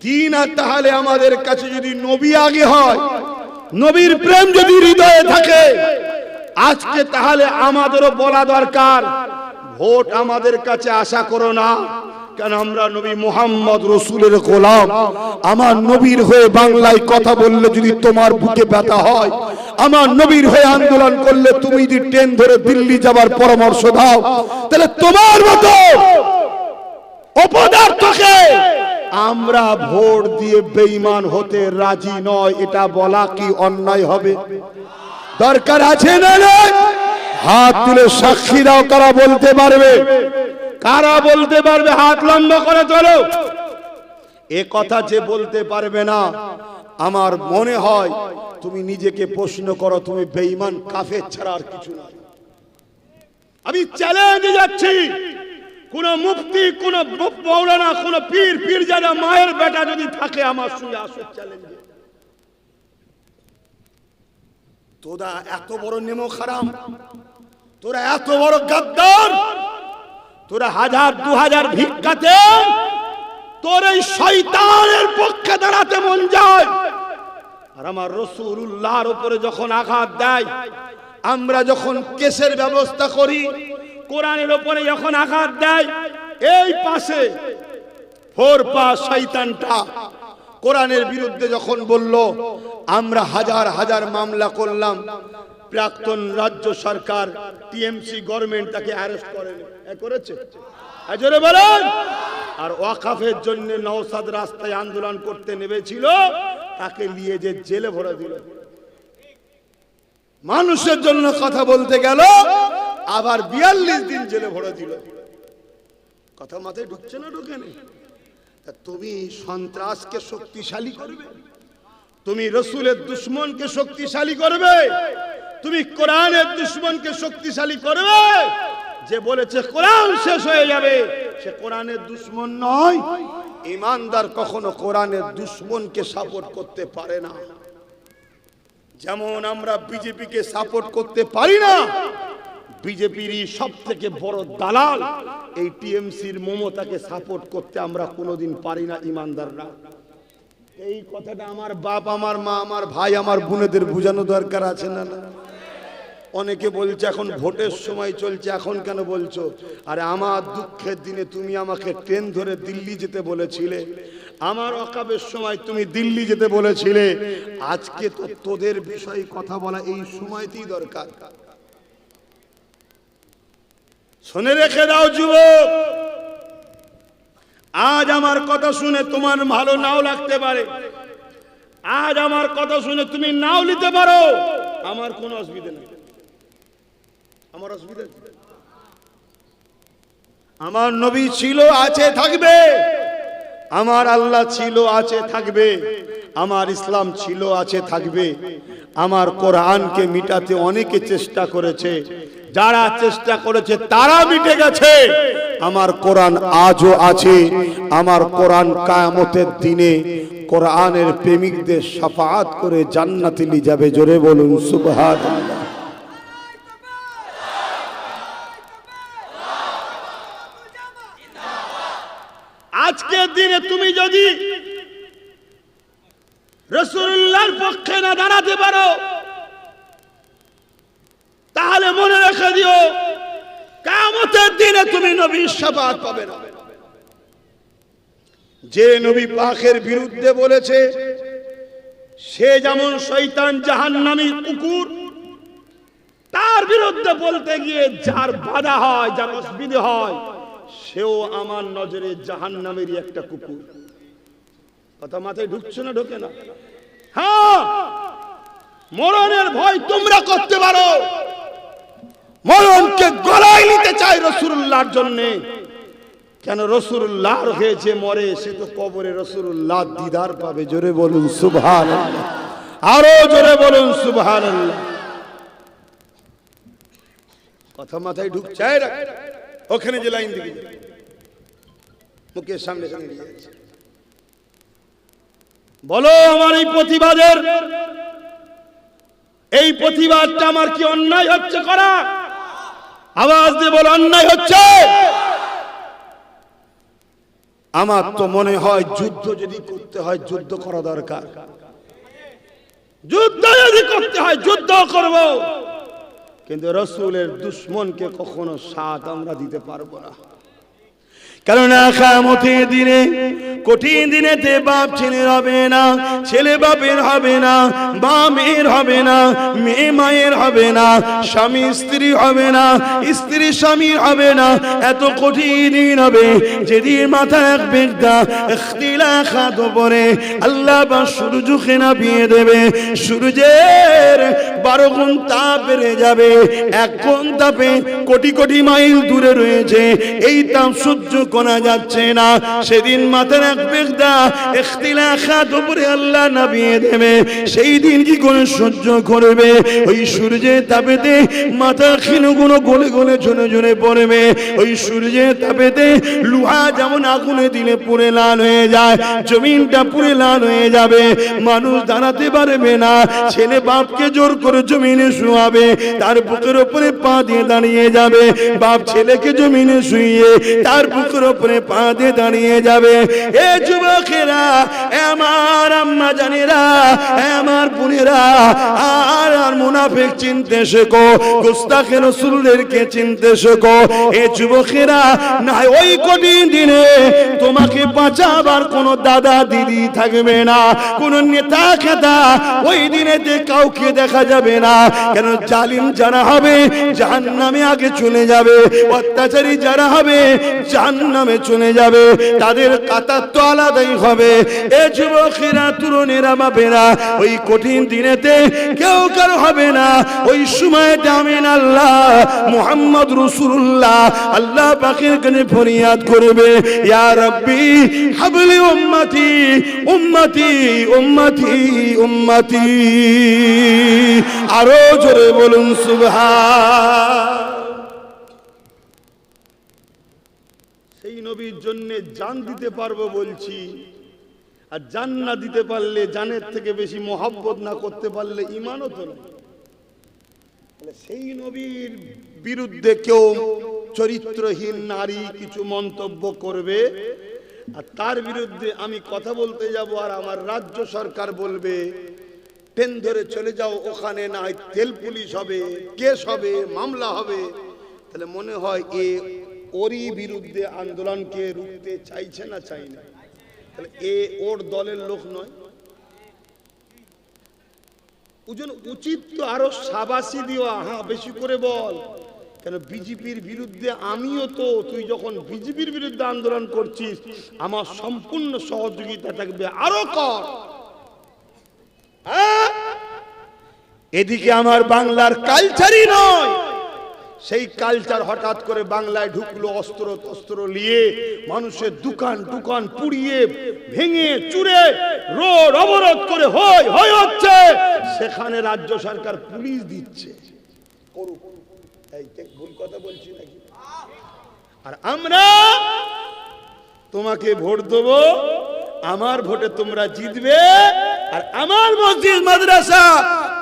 দিন আর তাহলে আমাদের কাছে যদি নবী আগে হয়, নবীর প্রেম যদি হৃদয়ে থাকে, আজকে তাহলে আমাদেরও বলা দরকার, ভোট আমাদের কাছে আশা করো না, কেন আমরা নবী মুহাম্মদ রাসূলের গোলাম। আমার নবীর হয়ে বাংলায় কথা বললে যদি তোমার বুকে ব্যথা হয়, আমার নবীর হয়ে আন্দোলন করলে তুমি যদি ট্রেন ধরে দিল্লি যাবার পরামর্শ দাও, তাহলে তোমার মতো অপদার্থকে আমরা ভোট দিয়ে বেঈমান হতে রাজি নয়, এটা বলা কি অন্যায় হবে? দরকার আছে না? হাত তুলে সাক্ষী দাও, কারা বলতে পারবে? কারা বলতে পারবে? হাত লম্বা করে তোলো। এ কথা যে বলতে পারবে না, আমার মনে হয় তুমি নিজেকে প্রশ্ন করো, তুমি বেঈমান কাফের ছাড়া আর কিছু না। আমি চ্যালেঞ্জে যাচ্ছি, কোন মুফতি, কোন মৌলানা, কোন পীর, পীরজাদা মায়ের বেটা যদি থাকে আমার সঙ্গে আসো চ্যালেঞ্জে। তোরা এত বড় নেমো খারাম, তোরা এত বড় গাদ্দার, তোরা 1000-2000 ভিক্ষাতে তোর এই শয়তানের পক্ষে দাঁড়াতে মন যায়, আর আমার রাসূলুল্লাহর উপরে যখন আঘাত দেয়, আমরা যখন কেসের ব্যবস্থা করি, কোরআনের উপরে যখন আঘাত দেয়, এই পাশে 4 পা শয়তানটা কোরআনের বিরুদ্ধে যখন বলল, আমরা হাজার হাজার মামলা করলাম, প্রাক্তন রাজ্য সরকার টিএমসি গভর্নমেন্ট তাকে অ্যারেস্ট করেছে, জোরে বলেন। আর ওয়াকাফের জন্য নওশাদ রাস্তায় আন্দোলন করতে নেমেছিল, তাকে নিয়ে যে জেলে ভরে দিল। মানুষের জন্য কথা বলতে গেল, আবার 42 দিন জেলে ভরে দিল। কথা মাথায় ঢুকছে না? ঢুকে নেই। তুমি সন্ত্রাসকে শক্তিশালী করবে, তুমি রসুলের দুশ্মনকে শক্তিশালী করবে, তুমি কোরআনের দুশ্মনকে শক্তিশালী করবে। যে বলেছে কোরআন শেষ হয়ে যাবে, সে কোরআনের দুশ্মন নয়। ঈমানদার কখনো কোরআনের দুশ্মনকে সাপোর্ট করতে পারে না। যেমন আমরা বিজেপিকে সাপোর্ট করতে পারি না, বিজেপির সব থেকে বড় দালাল এই টিএমসির মমতাকে সাপোর্ট করতে আমরা কোনোদিন পারি না ঈমানদাররা। এই কথাটা আমার বাপ, আমার মা, আমার ভাই, আমার বোনেদের বোঝানো দরকার আছে না? না, অনেকে বলছে এখন ভোটের সময় চলছে, এখন কেন বলছো? আরে আমার দুঃখের দিনে তুমি আমাকে ট্রেন ধরে দিল্লি যেতে বলেছিলে, আমার ওয়াকাফের সময় তুমি দিল্লি যেতে বলেছিলে। আজকে তো তোদের বিষয়ে কথা বলা এই সময়তেই দরকার। শুনে রেখে দাও যুবক, আজ আমার কথা শুনে তোমার ভালো নাও লাগতে পারে, আজ আমার কথা শুনে তুমি নাও নিতে পারো, আমার কোনো অসুবিধা নেই। আমার অসুবিধা, আমার নবী ছিল, আছে, থাকবে। আমার আল্লাহ ছিল, আছে, থাকবে। আমার ইসলাম ছিল, আছে, থাকবে। আমার কোরআনকে মিটাতে অনেকে চেষ্টা করেছে, যারা চেষ্টা করেছে তারা মিটে গেছে। আমার কোরআন আজও আছে। আমার কোরআন কিয়ামতের দিনে কোরআনের প্রেমিকদের শাফাআত করে জান্নাতে নিয়ে যাবে। জোরে বলুন সুবহানাল্লাহ। আজকের দিনে তুমি যদি রাসূলুল্লাহর পক্ষে না দাঁড়াতে পারো, তাহলে মনে রেখে দিও কিয়ামতের দিনে তুমি নবীর শাফাআত পাবে না। যে নবী পাকের বিরুদ্ধে বলেছে সে যেমন শয়তান, জাহান্নামী কুকুর, তার বিরুদ্ধে বলতে গিয়ে যার বাধা হয়, যার অসুবিধা হয়, সেও আমার নজরে জাহান্নামেরই একটা কুকুর। কথা মাথায় ঢুকছে না? ঢোকে না? হ্যাঁ, মরণের ভয় তোমরা করতে পারো, মরণকে গলায় নিতে চাই রাসূলুল্লাহর জন্য। কেন? রাসূলুল্লাহর হয়ে যে মরে সে তো কবরে রাসূলুল্লাহ দিদার পাবে। জোরে বলুন সুবহানাল্লাহ, আরো জোরে বলুন সুবহানাল্লাহ। কথা মাথায় ঢুকছে? ওখানে যে লাইন দিকে মুখের সামনে সামনে নিয়ে যাচ্ছে, বলো আমার এই প্রতিবাদের, এই প্রতিবাদটা আমার কি অন্যায় হচ্ছে করা? আওয়াজ দিয়ে বলো, অন্যায় হচ্ছে? আমার তো মনে হয় যুদ্ধ যদি করতে হয় যুদ্ধ করা দরকার। যুদ্ধ যদি করতে হয় যুদ্ধ করব, কিন্তু রাসূলের দুশমনকে কখনো সাথ আমরা দিতে পারবো না। কেননা কিয়ামতের দিনে, কঠিন দিনেতে বাপ ছেলের হবে না, ছেলে বাপের হবে না, মা মেয়ের হবে না, মেয়ে মায়ের হবে না, স্বামী স্ত্রী হবে না, স্ত্রী স্বামীর হবে না। এত কঠিন দিন হবে যেদিন মাথা এক বেগদা ইখতিলাফাত পরে আল্লাহ বা সূর্যকে নামিয়ে দেবে। সূর্যের 12 গুণ তাপ বেড়ে যাবে, 1 গুণ তাপে কোটি কোটি মাইল দূরে রয়েছে, এই তাপ সহ্য করা যাচ্ছে না। সেদিন মাথার বেগদা ইখতিলাফাত উপরে আল্লাহ নামিয়ে দেবে। সেই দিন কি করে সহ্য করবে? ওই সূর্যের তাপেতে মাথা খিনুগুলো গলে গলে ঝরে ঝরে পড়বে। ওই সূর্যের তাপেতে লোহা যেমন আগুনে দিলে পুড়ে লাল হয়ে যায়, জমিনটা পুড়ে লাল হয়ে যাবে, মানুষ দাঁড়াতে পারবে না। ছেলে বাপকে জোর করে জমিনে শুয়াবে, তার বুকের উপরে পা দিয়ে দাঁড়িয়ে যাবে। বাপ ছেলেকে জমিনে শুইয়ে তার বুকের উপরে পা দিয়ে দাঁড়িয়ে যাবে। এ যুবকেরা, আমার আম্মা জানেরা, আমার বোনেরা, আর মুনাফিক চিনতে শেখো, গোস্তাখে রাসূলদেরকে চিনতে শেখো। এ যুবকেরা, না ওই কঠিন দিনে তোমাকে বাঁচাবার কোনো দাদা দিদি থাকবে না, কোনো নেতা খেতা ওই দিনেতে কাউকে দেখা যাবে না। কেন? জালিম যারা হবে জাহান্নামে আগে চলে যাবে, অত্যাচারী যারা হবে জাহান্নামে চলে যাবে, তাদের কাতার তো আলাদাই হবে। এ যুবকেরা, তরুণেরা, বাপেরা, ওই কঠিন দিনেতে কেউ কারো হবে না। ওই সময়টা আমিন আল্লাহ মুহাম্মদ রাসূলুল্লাহ আল্লাহ পাকের কাছে ফরিয়াদ করবে, ইয়া রাব্বি হাবলি উম্মতি উম্মতি উম্মতি উম্মতি। আরো জোরে বলুন সুবহান। সেই নবীর জন্য জান দিতে পারবো বলছি, আর জান না দিতে পারলে, জানের থেকে বেশি মহব্বত না করতে পারলে ঈমানও তো না। সেই নবীর বিরুদ্ধে কেউ চরিত্রহীন নারী কিছু মন্তব্য করবে, আর তার বিরুদ্ধে আমি কথা বলতে যাব, আর আমার রাজ্য সরকার বলবে ট্রেন ধরে চলে যাও, ওখানে না হয় তেল পুলিশ হবে, কেস হবে, মামলা হবে। তাহলে মনে হয় ওরই বিরুদ্ধে আন্দোলনকে রুখতে চাইছে না চাই না? তাহলে ওর দলের লোক নয়। উচিত তো আরো শাবাশি দেওয়া, হ্যাঁ বেশি করে বল। কেন? বিজেপির বিরুদ্ধে আমিও তো, তুই যখন বিজেপির বিরুদ্ধে আন্দোলন করছিস আমার সম্পূর্ণ সহযোগিতা থাকবে, আরো কর। এদিকে আমার বাংলার কালচারই নয়, সেই কালচার হঠাৎ করে বাংলায় ঢুকলো, অস্ত্র তস্ত্র নিয়ে মানুষের দোকান টুকান পুড়িয়ে ভেঙে চুরে রোড অবরোধ করে হয় হচ্ছে। সেখানে রাজ্য সরকার পুলিশ দিচ্ছে। ভুল কথা বলছি নাকি? আর আমরা তোমাকে ভোট দেবো, আমার ভোটে তোমরা জিতবে, আর আমার মসজিদ মাদ্রাসা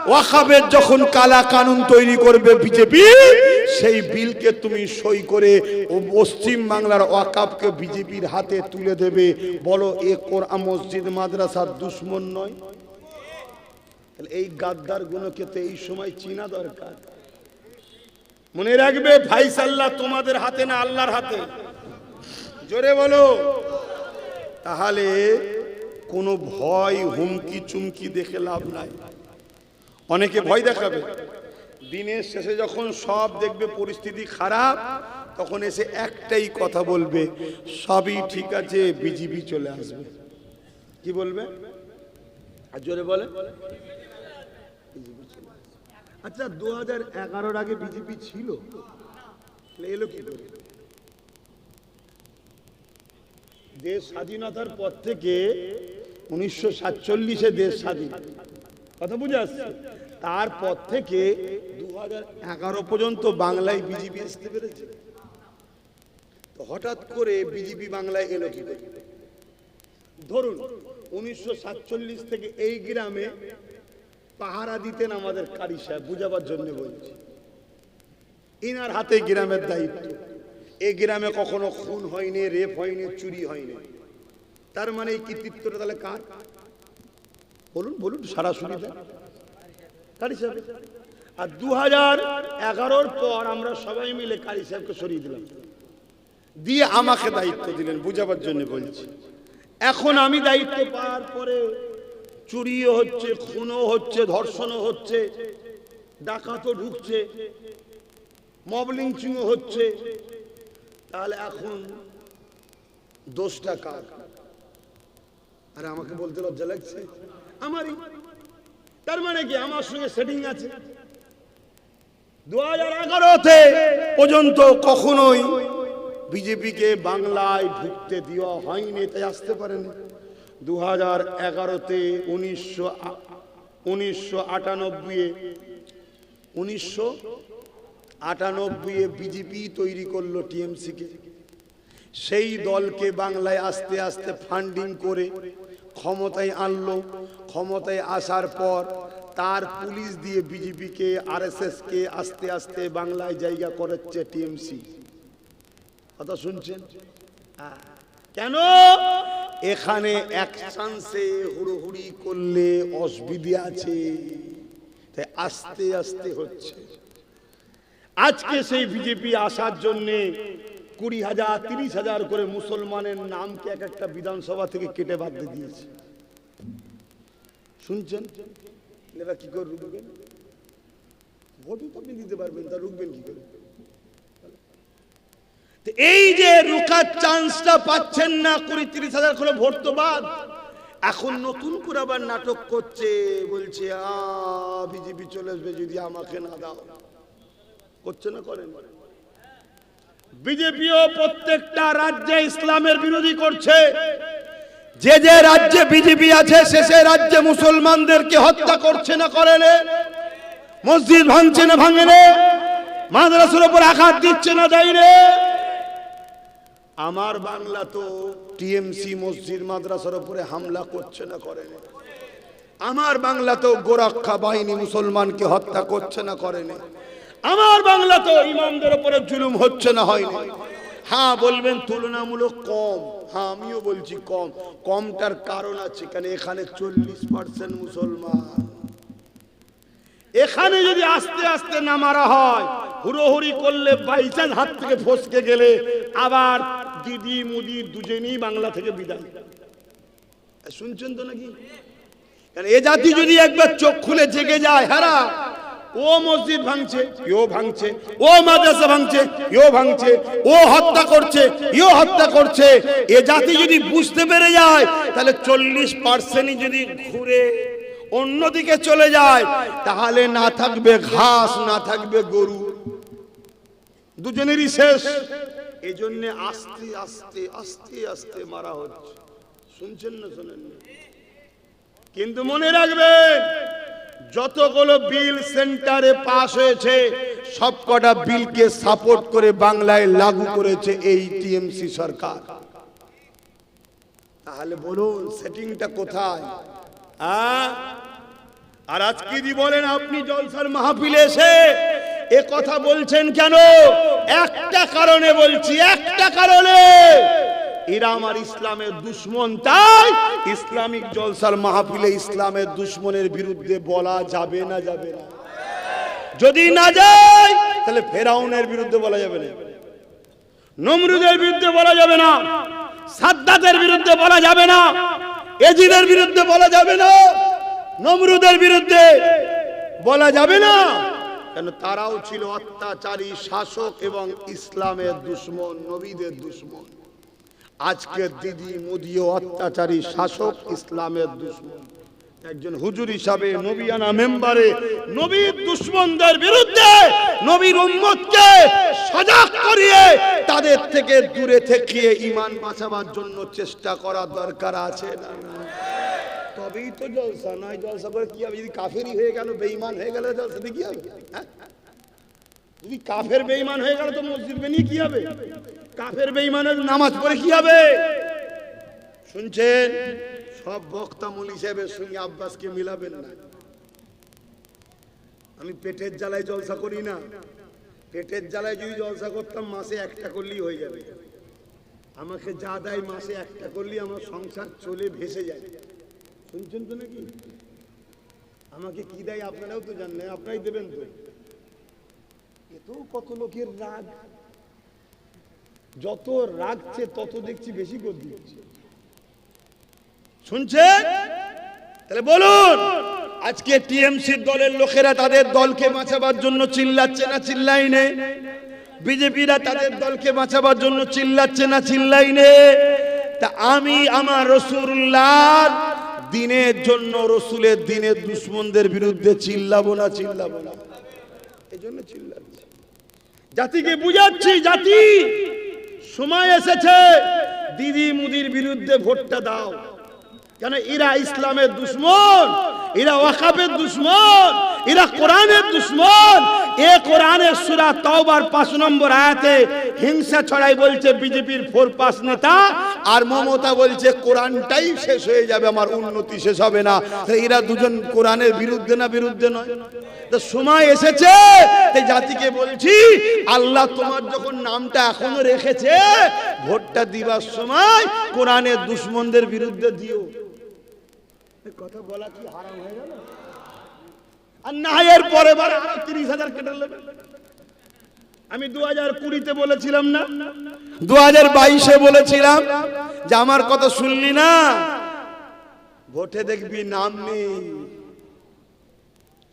ওয়াকফের যখন কালা কানুন তৈরি করবে বিজেপি, সেই বিলকে তুমি সই করে পশ্চিম বাংলার ওয়াকফকে বিজেপির হাতে তুলে দেবে। বলো এ কোরআন মসজিদ মাদ্রাসার দুশ্মন নয়? এই গাদ্দার গুলোকে তো এই সময় চিনা দরকার। মনে রাখবে ফাইসাল্লাহ তোমাদের হাতে না, আল্লাহর হাতে। জোরে বলো। তাহলে কোনো ভয় হুমকি চুমকি দেখে লাভ নাই। অনেকে ভয় দেখাবে, দিনের শেষে যখন সব দেখবে পরিস্থিতি খারাপ, তখন এসে একটাই কথা বলবে, সবই ঠিক আছে, বিজেপি চলে আসবে। কি বলবে? আর জোরে বলে। আচ্ছা, 2011 আগে বিজেপি ছিল, এলো কি করে? দেশ স্বাধীনতার পর থেকে 1947-এ দেশ স্বাধীন, কথা বুঝে আসছে। তারপর থেকে 2011 পর্যন্ত বাংলায় বিজেপি আসতে পেরেছে। তো হঠাৎ করে বিজেপি বাংলায় এলো কি করে? ধরুন 1947 থেকে এই গ্রামে পাহারা দিতেন আমাদের কারি সাহেব, বুঝাবার জন্য বলছি, ইনার হাতে গ্রামের দায়িত্ব। এই গ্রামে কখনো খুন হয়নি, রেপ হয়নি, চুরি হয়নি। তার মানে এই কৃতিত্বটা তাহলে কার? বলুন বলুন, সারা সুবিধা কারি সাহেব। আর 2011 পর আমরা সবাই মিলে কারি সাহেবকে সরিয়ে দিলাম, দিয়ে আমাকে দায়িত্ব দিলেন, বুঝাবার জন্য বলছি। এখন আমি দায়িত্ব পাওয়ার পরে চুরিও হচ্ছে, খুনও হচ্ছে, ধর্ষণও হচ্ছে, ডাকাতও ঢুকছে, মব লিঞ্চিংও হচ্ছে। তাহলে এখন দোষটা কার? আরে আমাকে বলতে লজ্জা লাগছে, আমারই। তার মানে কি আমার সঙ্গে সেটিং আছে? 2011 পর্যন্ত কখনোই বিজেপিকে বাংলায় ঢুকতে দেওয়া হয়নি, তাই আসতে পারেনি। 2011-তে 1998-এ বিজেপি তৈরি করলো টিএমসিকে। সেই দলকে বাংলায় আস্তে আস্তে ফান্ডিং করে ক্ষমতায় আনলো। ক্ষমতায় আসার পর তার পুলিশ দিয়ে বিজেপিকে, আরএসএসকে আস্তে আস্তে বাংলায় জায়গা করাচ্ছে টিএমসি। কথা শুনছেন? কেন? এখানে এক চান্সে হুড়োহুড়ি করলে অসুবিধা আছে, তাই আস্তে আস্তে হচ্ছে। আজকে সেই বিজেপি আসার জন্য 20,000 30,000 করে মুসলমানের নামকে এক একটা বিধানসভা থেকে কেটে বাদ দিয়ে দিয়েছে। শুনছেন? এবার কি করে রুখবেন? ভোটও তো আপনি দিতে পারবেন, তা রুখবেন কি করে? এই যে রুখার চান্সটা পাচ্ছেন না, 20-30,000 করে ভোট তো বাদ। এখন নতুন করে আবার নাটক করছে, বলছে বিজেপি চলে আসবে যদি আমাকে না দাও। করছে না? করেন। বিজেপিও প্রত্যেকটা রাজ্যে ইসলামের বিরোধী করছে। যে যে রাজ্যে বিজেপি আছে সে রাজ্যে মুসলমানদেরকে হত্যা করছে না করে না? মসজিদ ভাঙছে না ভাঙে না? মাদ্রাসার উপর আঘাত দিচ্ছে না দেয় না? আমার বাংলা তো টিএমসি মসজিদ মাদ্রাসার উপরে হামলা করছে না করে না? আমার বাংলা তো গোরক্ষা বাহিনী মুসলমানকে হত্যা করছে না করে না? আমার বাংলা তো ইমামদের উপরে জুলুম হচ্ছে না হয় না? হ্যাঁ বলবেন তুলনামূলক কম, হ্যাঁ আমিও বলছি কম। কমটার কারণ আছে, কারণ এখানে 40% মুসলমান। এখানে যদি আস্তে আস্তে না মারা হয়, হুড়োহুড়ি করলে বাইচান্স হাত থেকে ফসকে গেলে আবার দিদি মুদি দুজনেই বাংলা থেকে বিদায়। শুনছেন তো নাকি? কারণ এ জাতি যদি একবার চোখ খুলে জেগে যায়, হারা ও মসজিদ ভাঙছে, ইও ভাঙছে, ও মাদ্রাসা ভাঙছে, ইও ভাঙছে, ও হত্যা করছে, ইও হত্যা করছে। এ জাতি যদি বুঝতে পেরে যায়, তাহলে 40% যদি ঘুরে অন্যদিকে চলে যায়, তাহলে না থাকবে ঘাস, না থাকবে গরু, দুজনেরই শেষ। এই জন্য আস্তে আস্তে আস্তে আস্তে মারা হচ্ছে। শুনছেন না শোনেন না? কিন্তু মনে রাখবেন, যতগুলো বিল সেন্টারে পাস হয়েছে সবকটা বিলকে সাপোর্ট করে বাংলায় লাগু করেছে এই টিএমসি সরকার। তাহলে বলুন সেটিংটা কোথায়? আর আজকে যদি বলেন আপনি জলসার মাহফিলে এসে এ কথা বলছেন কেন? একটা কারণে বলছি, একটা কারণে। এরা আমার ইসলামের দুশ্মন, তাই ইসলামিক জলসার মাহফিলে ইসলামের দুশ্মনের বিরুদ্ধে বলা যাবে না? যাবে না? যদি না যায় তাহলে ফেরাউনের বিরুদ্ধে বলা যাবে না, নমরুদের বিরুদ্ধে বলা যাবে না, সাদ্দাতের বিরুদ্ধে বলা যাবে না, এজিদের বিরুদ্ধে বলা যাবে না, নমরুদের বিরুদ্ধে বলা যাবে না। কেন? তারাও ছিল অত্যাচারী শাসক এবং ইসলামের দুশ্মন, নবীদের দুশ্মন। আজকে দিদি মোদিও অত্যাচারী শাসক, ইসলামের দুশ্মন। একজন হুজুর হিসাবে নবিয়ানা মেম্বারে নবীর দুশ্মনদের বিরুদ্ধে নবীর উম্মতকে সজাগ করিয়ে তাদের থেকে দূরে থেকে ঈমান বাঁচাবার জন্য চেষ্টা করা দরকার আছে না? তবেই তো জলসা। নয় জলসা করে কি হবে? যদি কাফেরই হয়ে গেল, বেঈমান হয়ে গেল, জলসা দিয়ে কি হবে? যদি কাফের বেঈমান হয়ে গেল তো মসজিদ বানিয়ে কি হবে? কাফের বেঈমানের নামাজ পড়ে কি হবে? শুনছেন? সব বক্তা মৌলভী সাহেবের সঙ্গে আব্বাসকে মিলাবেন না। আমি পেটের জ্বালায় জলসা করি না। পেটের জ্বালায় যদি জলসা করতাম মাসে একটা করলেই হয়ে যাবে। আমাকে যা দেয় মাসে একটা করলেই আমার সংসার চলে ভেসে যায়। শুনছেন তো নাকি? আমাকে কি দেয় আপনারাও তো জানেন, আপনারাই দেবেন তো। এত কত লোকের রাগ, যত রাগছে তত দেখছি বেশি করে দিচ্ছে। শুনছেন? তাহলে বলুন, আজকে টিএমসি দলের লোকেরা তাদের দলকে বাঁচাবার জন্য চিল্লাচ্ছে না চিল্লাই নে? বিজেপিরা তাদের দলকে বাঁচাবার জন্য চিল্লাচ্ছে না চিল্লাই নে? তা আমি আমার রাসূলুল্লাহর দিনের জন্য, রসুলের দিনের দুশ্মনদের বিরুদ্ধে চিল্লাবো না? চিল্লাবো না? এই জন্য চিল্লাচ্ছি, জাতিকে বুঝাচ্ছি। জাতি সময় এসেছে দিদি মুদির বিরুদ্ধে ভোটটা দাও, কেন এরা ইসলামের দুশ্মন, এরা ওয়াকাফের দুশ্মন, এরা কোরআনের দুশ্মন। এ কোরআনের সূরা তাওবার 5 নম্বর আয়াতে হিংসা ছড়াই বলছে বিজেপির 4 নেতা, আর মমতা বলছে কোরআনটাই শেষ হয়ে যাবে, আমার উন্নতি শেষ হবে না। এরা দুজন কোরআনের বিরুদ্ধে না বিরুদ্ধে নয়? তো সময় এসেছে, তাই জাতিকে বলছি আল্লাহ তোমার যখন নামটা এখনো রেখেছে, ভোটটা দিবার সময় কোরআনের দুশ্মনদের বিরুদ্ধে দিও। কথা বলা কি হারাম হয়ে গেল? আর না এর পরে বার আরো 30,000 কেটে নেবে। আমি 2020-তে বলেছিলাম না, 2022-এ বলেছিলাম যে আমার কথা শুনলি না, ভোটে দেখবি নাম নেই।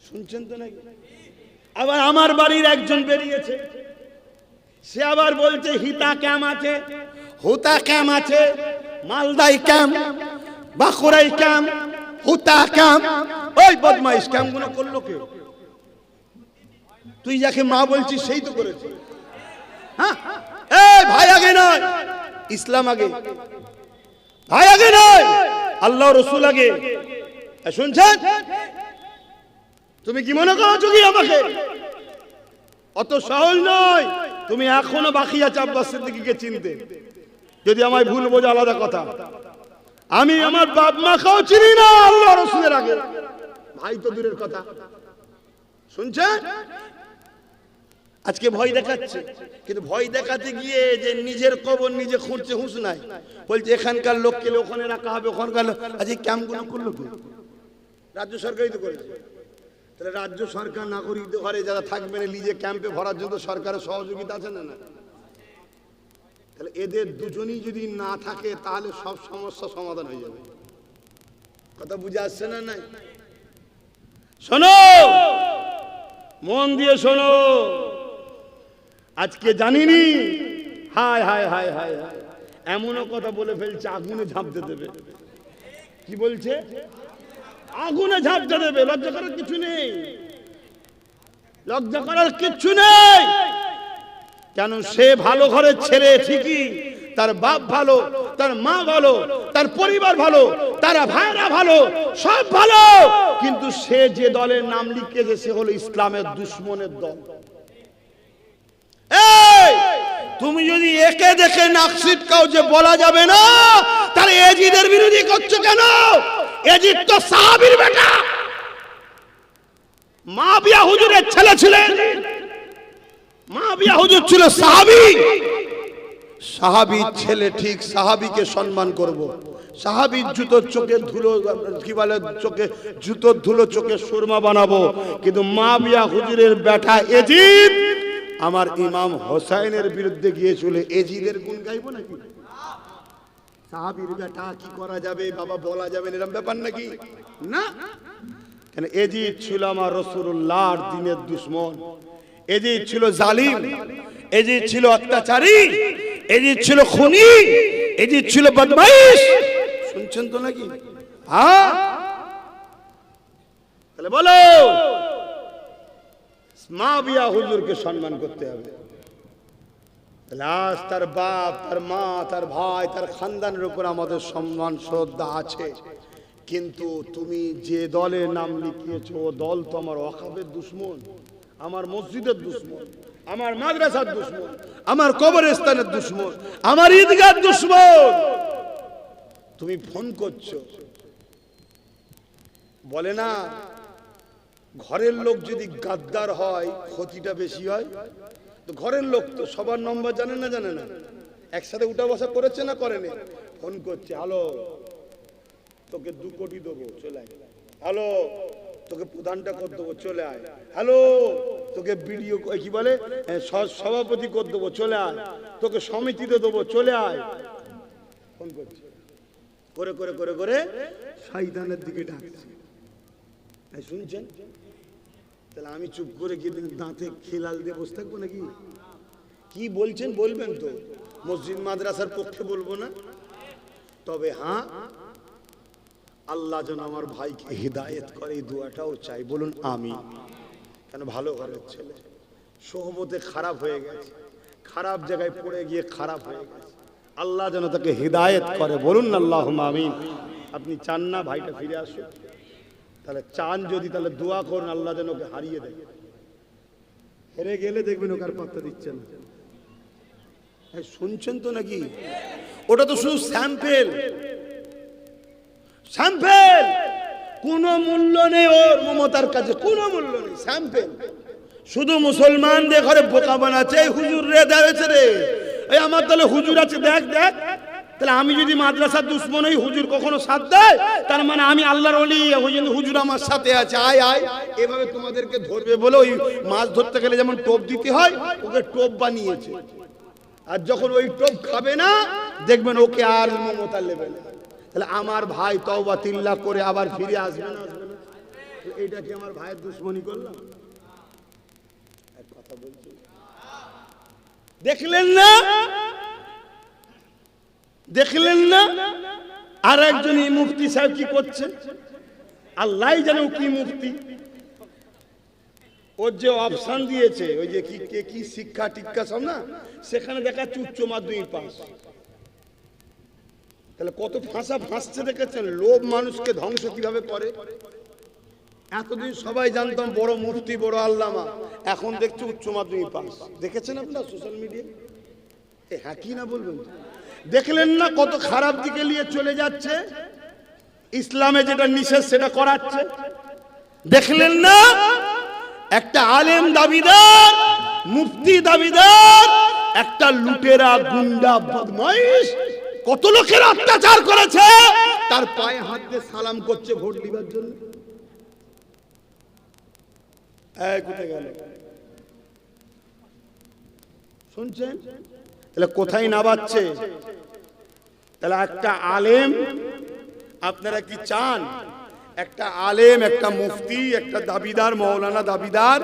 শুনছেন তো নাকি? আবার আমার বাড়ির একজন বেরিয়েছে, সে আবার বলছে হিতা ক্যাম্প আছে, হুতা ক্যাম্প আছে, মালদাই ক্যাম্প, বাঁকুড়াই ক্যাম্প, হুতা ক্যাম্প। ওই বদমাইশ ক্যাম্পগুলো করলো কে? তুই যাকে মা বলছিস সেই তো করেছে। হ্যাঁ, এই ভাই আগে নয়, ইসলাম আগে। ভাই আগে নয়, আল্লাহ রসুল আগে। শুনছেন? তুমি কি মনে করছো কি আমাকে? অত সহজ নয়। তুমি এখনো বাকি আছে আব্বাস সিদ্দিকীকে চিনতে। যদি আমায় ভুল বোঝা আলাদা কথা। আমি আমার বাপ মাকেও চিনি না আল্লাহ রসুলের আগে, ভাই তো দূরের কথা। শুনছেন? আজকে ভয় দেখাচ্ছে, কিন্তু ভয় দেখাতে গিয়ে যে নিজের কবর নিজে খুঁড়ছে হুঁশ নাই। বলছে এখানকার লোককে ওখানে রাখা হবে, ওখানকার লোক। আজকে ক্যাম্পগুলো করলো কি? রাজ্য সরকারই তো করেছে। তাহলে রাজ্য সরকার নাগরিকদের ঘরে যারা থাকবে না লিজে ক্যাম্পে ভরার জন্য সরকারের সহযোগিতা আছে না? না, তাহলে এদের দুজনই যদি না থাকে তাহলে সব সমস্যা সমাধান হয়ে যাবে। কথা বুঝে আসছে না? নাই? শোনো, মন দিয়ে শোনো। আজকে জানিনি, হায় হায় হায় হায় হায়, এমনও কথা বলে ফেলছে আগুনে ঝাঁপতে দেবে। কি বলছে? আগুনে ঝাঁপতে দেবে। লজ্জা করার কিছু নেই, লজ্জা করার কিছু নেই। কেন? সে ভালো ঘরের ছেলে ঠিকই, তার বাপ ভালো, তার মা ভালো, তার পরিবার ভালো, তারা ভাইরা ভালো, সব ভালো, কিন্তু সে যে দলের নাম লিখেছে সে হলো ইসলামের দুশ্মনের দল। তুমি যদি একে দেখে নাক ছিটকাও যে বলা যাবে না, তাহলে এজিদের বিরোধী করছো কেন? এজিদ তো সাহাবীর বেটা, মুআবিয়া হুজুরের ছেলে ছিলেন। মুআবিয়া হুজুর ছিল সাহাবী। সাহাবীর ছেলে ঠিক, সাহাবীকে সম্মান করব। সাহাবীর জুতোর চোখে ধুলো, কি বলে, চোখে জুতোর ধুলো চোখে সুরমা বানাবো, কিন্তু মুআবিয়া হুজুরের বেটা এজিদ আমার ইমাম হোসাইনের বিরুদ্ধে গিয়েছিল, এজিদের গুণ গাইবো নাকি? সাহাবীর বেটা কি করা যাবে বাবা, বলা যাবে না, এরকম ব্যাপার নাকি? না, কেন? এজিদ ছিল আমার রাসূলুল্লাহর দ্বীনের দুশমন। এজিদ ছিল জালিম, এজিদ ছিল অত্যাচারী, এজিদ ছিল খুনি, এজিদ ছিল বদমাইশ। শুনছেন তো নাকি? হ্যাঁ, তাহলে বলো, মুআবিয়া হুজুরকে সম্মান করতে হবে। লাশ, তার বাপ, তার মা, তার ভাই, তার খানদানের উপর আমাদের সম্মান শ্রদ্ধা আছে, কিন্তু তুমি যে দলের নাম লিখিয়েছো ও দল তো আমার ওয়াকাফের দুশমন, আমার মসজিদের দুশমন, আমার মাদ্রাসার দুশমন, আমার কবরস্থানের দুশমন, আমার ঈদগাহর দুশমন। তুমি ফোন করছো, বলে না ঘরের লোক যদি গাদ্দার হয় ক্ষতিটা বেশি হয়। তো ঘরের লোক তো সবার নম্বর জানে না, জানে না? একসাথে উঠা বসা করেছে না করেনি? ফোন করছে, হ্যালো তোকে 2 কোটি দেবো, চলে আয়। হ্যালো তোকে প্রধানটা করে দেবো, চলে আয়। হ্যালো তোকে বিডিও কি বলে সভাপতি করে দেবো, চলে আয়। তোকে সমিতিতে দেবো, চলে আয়। ফোন করছে, করে করে করে করে শয়তানের দিকে ডাকছে। শুনছেন? তাহলে আমি চুপ করে গিয়ে দাঁতে খেলাল দিয়ে বসে থাকবো নাকি? কি বলছেন বলবেন তো, মসজিদ মাদ্রাসার পক্ষে বলবো না। তবে হ্যাঁ, আল্লাহ যেন আমার ভাইকে হিদায়েত করে, এই দোয়াটাও চাই। বলুন আমি। কেন? ভালো ঘরের ছেলে, সোহবতে খারাপ হয়ে গেছে, খারাপ জায়গায় পড়ে গিয়ে খারাপ হয়ে গেছে। আল্লাহ যেন তাকে হিদায়েত করে, বলুন না আল্লাহুম্মা আমিন। আপনি চান না ভাইটা ফিরে আসুক? তাহলে চান যদি, তাহলে দোয়া করুন আল্লাহ যেন ওকে হারিয়ে দেয়। হেরে গেলে দেখবেন ওকে আর পাত্তা দিচ্ছে না। শুনছেন তো নাকি? ওটা তো শুধু স্যাম্পেল, স্যাম্পেল। কোনো মূল্য নেই ওর মমতার কাছে, কোনো মূল্য নেই, স্যাম্পেল। শুধু মুসলমানদের ঘরে বোকা বানাচ্ছে। এই হুজুর রে দেওয়াছে রে, এই আমার তাহলে হুজুর আছে, দেখ দেখ। তাহলে আমি যদি মাদ্রাসার দুশ্মন হই, হুজুর কখনো সাথ দেয়, তার মানে আমি আল্লাহর ওলি, হুজুর আমার সাথে আছে, আয় আয়। এভাবে তোমাদেরকে ধরবে বলে ওই মাছ ধরতে গেলে যেমন টোপ দিতে হয়, ওকে টোপ বানিয়েছে। আর যখন ওই টোপ খাবে না, দেখবেন ওকে আর মমতা নেবে না। তাহলে আমার ভাই তওবা তিল্লাহ করে আবার ফিরে আসবে না, আসবে না? এইটা কি আমার ভাইয়ের দুশ্মনী করলাম? এক কথা বলছি, দেখলেন না, দেখলেন না? আর একজন এই মুফতি সাহেব কি করছে, আল্লাহ জানে কি মুফতি। ওর যে অপশন দিয়েছে, ওই যে কি শিক্ষা টিক্ষা সব না, সেখানে দেখাচ্ছে উচ্চ মাধ্যমিক পাস। তাহলে কত ফাঁসা ফাঁসছে দেখেছেন? লোভ মানুষকে ধ্বংস কিভাবে করে। এতদিন সবাই জানতাম বড় মুফতি, বড় আল্লামা, এখন দেখছি উচ্চ মাধ্যমিক পাস। দেখেছেন আপনারা সোশ্যাল মিডিয়ায়? হ্যাঁ কি না বলবেন? দেখলেন না কত খারাপ দিকে নিয়ে চলে যাচ্ছে? ইসলামে যেটা নিষেধ সেটা করাচ্ছে। দেখলেন না? একটা আলেম দাবিদার, মুফতি দাবিদার, একটা লুটেরা গুন্ডা বদমাইশ কত লোকের অত্যাচার করেছে, তার পায়ে হাত দিয়ে সালাম করছে ভোট দিবার জন্য। কোথায় গেল? শুনছেন? তাহলে কোথায় নাবাচ্ছে? তাহলে একটা আলেম, আপনারা কি চান একটা আলেম, একটা মুফতি, একটা দাবিদার, মৌলানা দাবিদার,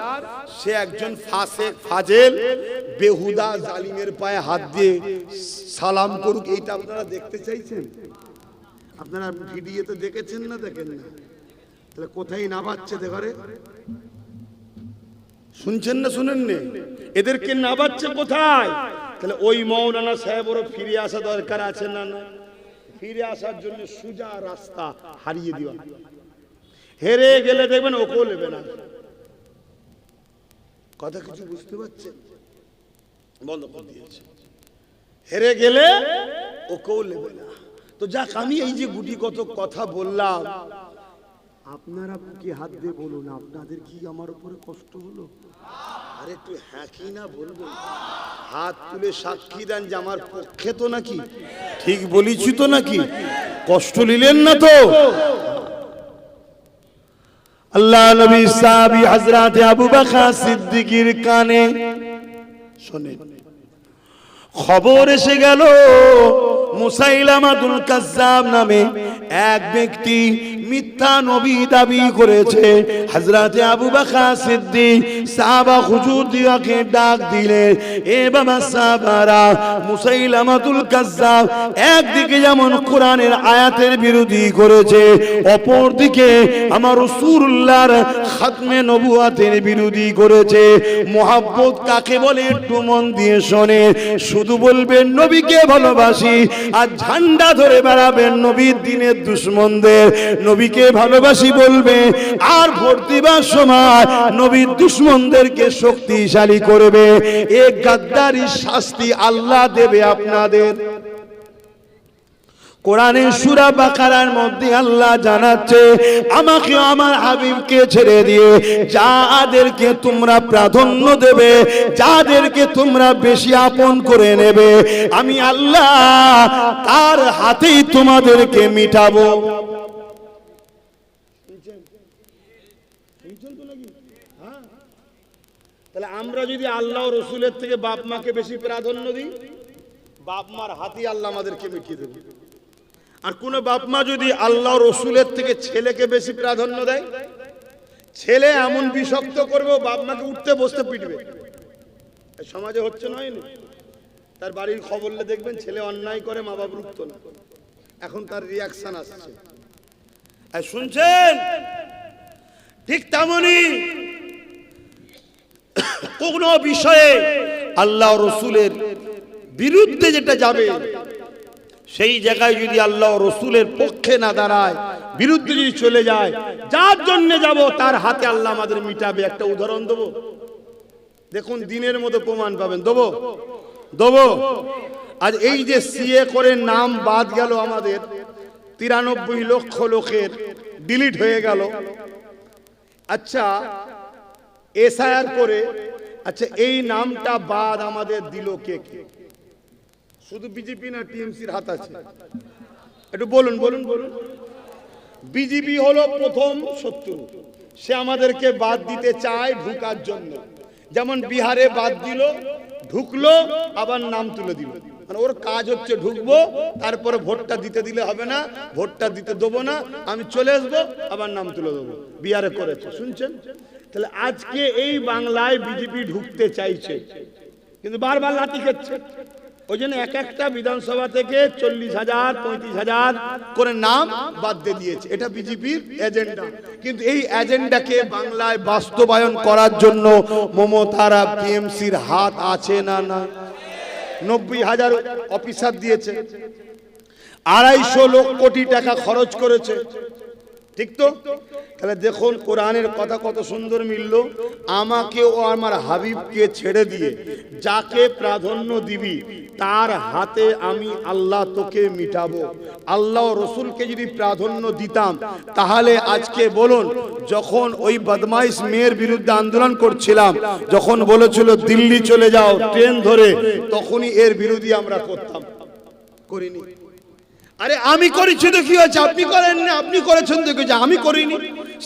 সে একজন ফাসেক ফাজেল বেহুদা জালিমের পায়ে হাত দিয়ে সালাম করুক? এইটা আপনারা দেখতে চাইছেন? আপনারা ভিডিওতে দেখেছেন না? দেখেন না? তাহলে কোথায় নাবাচ্ছে দেখরে? শুনছেন না শুনেন না? এদেরকে নাবাচ্ছে কোথায়? তাহলে ওই মৌলানা সাহেবেরও ফিরে আসা দরকার আছে না? না, ফিরে আসার জন্য সোজা রাস্তা হারিয়ে দিও। হেরে গেলে দেখবেন ওকেও নেবে না। কথা কিছু বুঝতে পারছেন? বন্ধ করে দিয়েছে। হেরে গেলে ওকেও নেবে না। তো যাক, আমি এই যে গুটি কত কথা বললাম, আপনারা কি হাত দিয়ে বলুন, আপনাদের কি আমার উপরে কষ্ট হলো? আরে একটু হ্যাঁ কি না বলবেন? হাত তুলে সাক্ষী দেন যে আমার পক্ষে তো নাকি ঠিক বলিছি তো নাকি? কষ্ট নিলেন না তো? আল্লাহ নবী সাহাবী হযরত আবু বকর সিদ্দিকীর কানে শোনেন, খবর এসে গেল মুসাইলামাতুল কাজ্জাব নামে এক ব্যক্তি মিথ্যা নবী দাবি করেছে। হযরত আবু বকর সিদ্দিক সাহাবা হুজুর দিয়াকে ডাক দিলে, এ বাবা সাহাবারা, মুসাইলামাতুল কাজ্জাব একদিকে যেমন কোরআনের আয়াতের বিরোধী করেছে, অপর দিকে আমার রাসূলুল্লাহর খাতমে নবুয়াতের বিরোধী করেছে। মুহাব্বত কাকে বলে একটু মন দিয়ে শোনে। শুধু বলবেন নবীকে ভালোবাসি, আর ঝান্ডা ধরে বেড়াবেন নবীর দিনের দুশমনদের। নবীকে ভালোবাসি বলবে, আর ভোট দিবার সময় নবীর দুশমনদেরকে শক্তিশালী করবে। এই গাদ্দারির শাস্তি আল্লাহ দেবে আপনাদের। কোরআনের সূরা বাকারার মধ্যে আল্লাহ জানাচ্ছে, আমাকে আমার হাবিবকে ছেড়ে দিয়ে যাদেরকে তোমরা প্রাধান্য দেবে, যাদেরকে তোমরা বেশি আপন করে নেবে, আমি আল্লাহ তার হাতেই তোমাদেরকে মিটাবো। তাহলে আমরা যদি আল্লাহ ও রাসূলের থেকে বাপ মাকে বেশি প্রাধান্য দিই, বাপ মার হাতেই আল্লাহ আমাদেরকে মিটিয়ে দেবে। আর কোন বাপ মা যদি আল্লাহ রসুলের থেকে ছেলেকে বেশি প্রাধান্য দেয়, ছেলে এমন বিষাক্ত করবে বাপ মাকে উঠতে বসতে পিটবে। সমাজে হচ্ছে নয় না? তার বাড়ির খবর দেখবেন ছেলে অন্যায় করে, মা বাপ রুখতো না, এখন তার রিয়াকশন আসছে। শুনছেন? ঠিক তেমনি কোন বিষয়ে আল্লাহ রসুলের বিরুদ্ধে যেটা যাবে, সেই জায়গায় যদি আল্লাহ রসুলের পক্ষে না দাঁড়ায়, বিরুদ্ধে যদি চলে যায়, যার জন্য যাব তার হাতে আল্লাহ আমাদের মিটাবে। একটা উদাহরণ দেবো, দেখুন দিনের মতো প্রমাণ পাবেন। দেবো আজ এই যে সিএ করে নাম বাদ গেল, আমাদের 93 লক্ষ লোকের ডিলিট হয়ে গেল। আচ্ছা এসআইআর করে, আচ্ছা এই নামটা বাদ আমাদের দিল কে? শুধু বিজেপি না টিএমসির হাত আছে? একটু বলুন। বিজেপি হলো প্রথম শত্রু, সে আমাদেরকে বাদ দিতে চায় ঢুকার জন্য। যেমন বিহারে বাদ দিল, ঢুকলো, আবার নাম তুলে দিল। মানে ওর কাজ হচ্ছে ঢুকবো, তারপরে ভোটটা দিতে দিলে হবে না, ভোটটা দিতে দেবো না, আমি চলে আসবো, আবার নাম তুলে দেবো। বিহারে করেছে, শুনছেন? তাহলে আজকে এই বাংলায় বিজেপি ঢুকতে চাইছে, কিন্তু বারবার লাঠি খাচ্ছে। ওই জন্য এক একটা বিধানসভা থেকে 40,000 35,000 করে নাম বাদ দিয়ে দিয়েছে। এটা বিজেপির এজেন্ডা। কিন্তু এই এজেন্ডাকে বাংলায় বাস্তবায়ন করার জন্য মমতার টিএমসির হাত আছে না? 90,000 অফিসার দিয়েছে, 250 কোটি টাকা খরচ করেছে, ঠিক তো? তাহলে দেখুন কোরআনের কথা কত সুন্দর মিলল। আমাকে ও আমার হাবিবকে ছেড়ে দিয়ে যাকে প্রাধান্য দিবি তার হাতে আমি আল্লাহ তোকে মিটাবো। আল্লাহ রসুলকে যদি প্রাধান্য দিতাম, তাহলে আজকে বলুন, যখন ওই বদমাইশ মেয়ের বিরুদ্ধে আন্দোলন করছিলাম, যখন বলেছিল দিল্লি চলে যাও ট্রেন ধরে, তখনই এর বিরোধী আমরা করতাম, করিনি? আরে আমি করেছি তো কি হয়েছে? আপনি করেন না, আপনি করেছেন তো কি হয়েছে? আমি করিনি।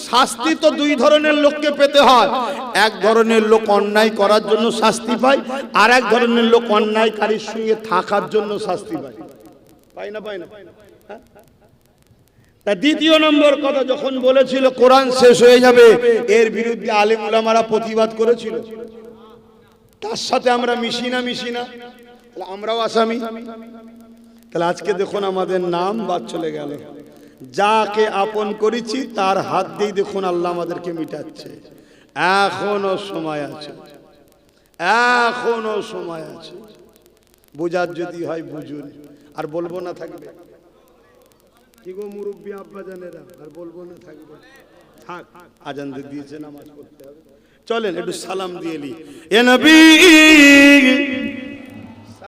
শাস্তি তো দুই ধরনের লোককে পেতে হয়। এক ধরনের লোক অন্যায় করার জন্য শাস্তি পায়, আর এক ধরনের লোক অন্যায়কারীর সঙ্গে থাকার জন্য শাস্তি পায়। পায় না? তা দ্বিতীয় নম্বর কথা, যখন বলেছিল কোরআন শেষ হয়ে যাবে, এর বিরুদ্ধে আলেম ওলামারা প্রতিবাদ করেছিল। তার সাথে আমরা মিশি না? তাহলে আমরাও আসামি। তাহলে আজকে দেখুন আমাদের নাম বাদ চলে গেল। যাকে আপন করেছি তার হাত দিয়ে দেখুন আল্লাহ আমাদেরকে মিটাচ্ছে। এখনো সময় আছে, বুঝার যদি হয় বুঝুন, আর বলবো না থাকবে। কি গো মুরব্বী আব্বা জানেরা, আর বলবো না থাকবে? থাক, আজান দিয়েছে, নামাজ পড়তে হবে। চলেন একটু সালাম দিয়ে নি। এ নবী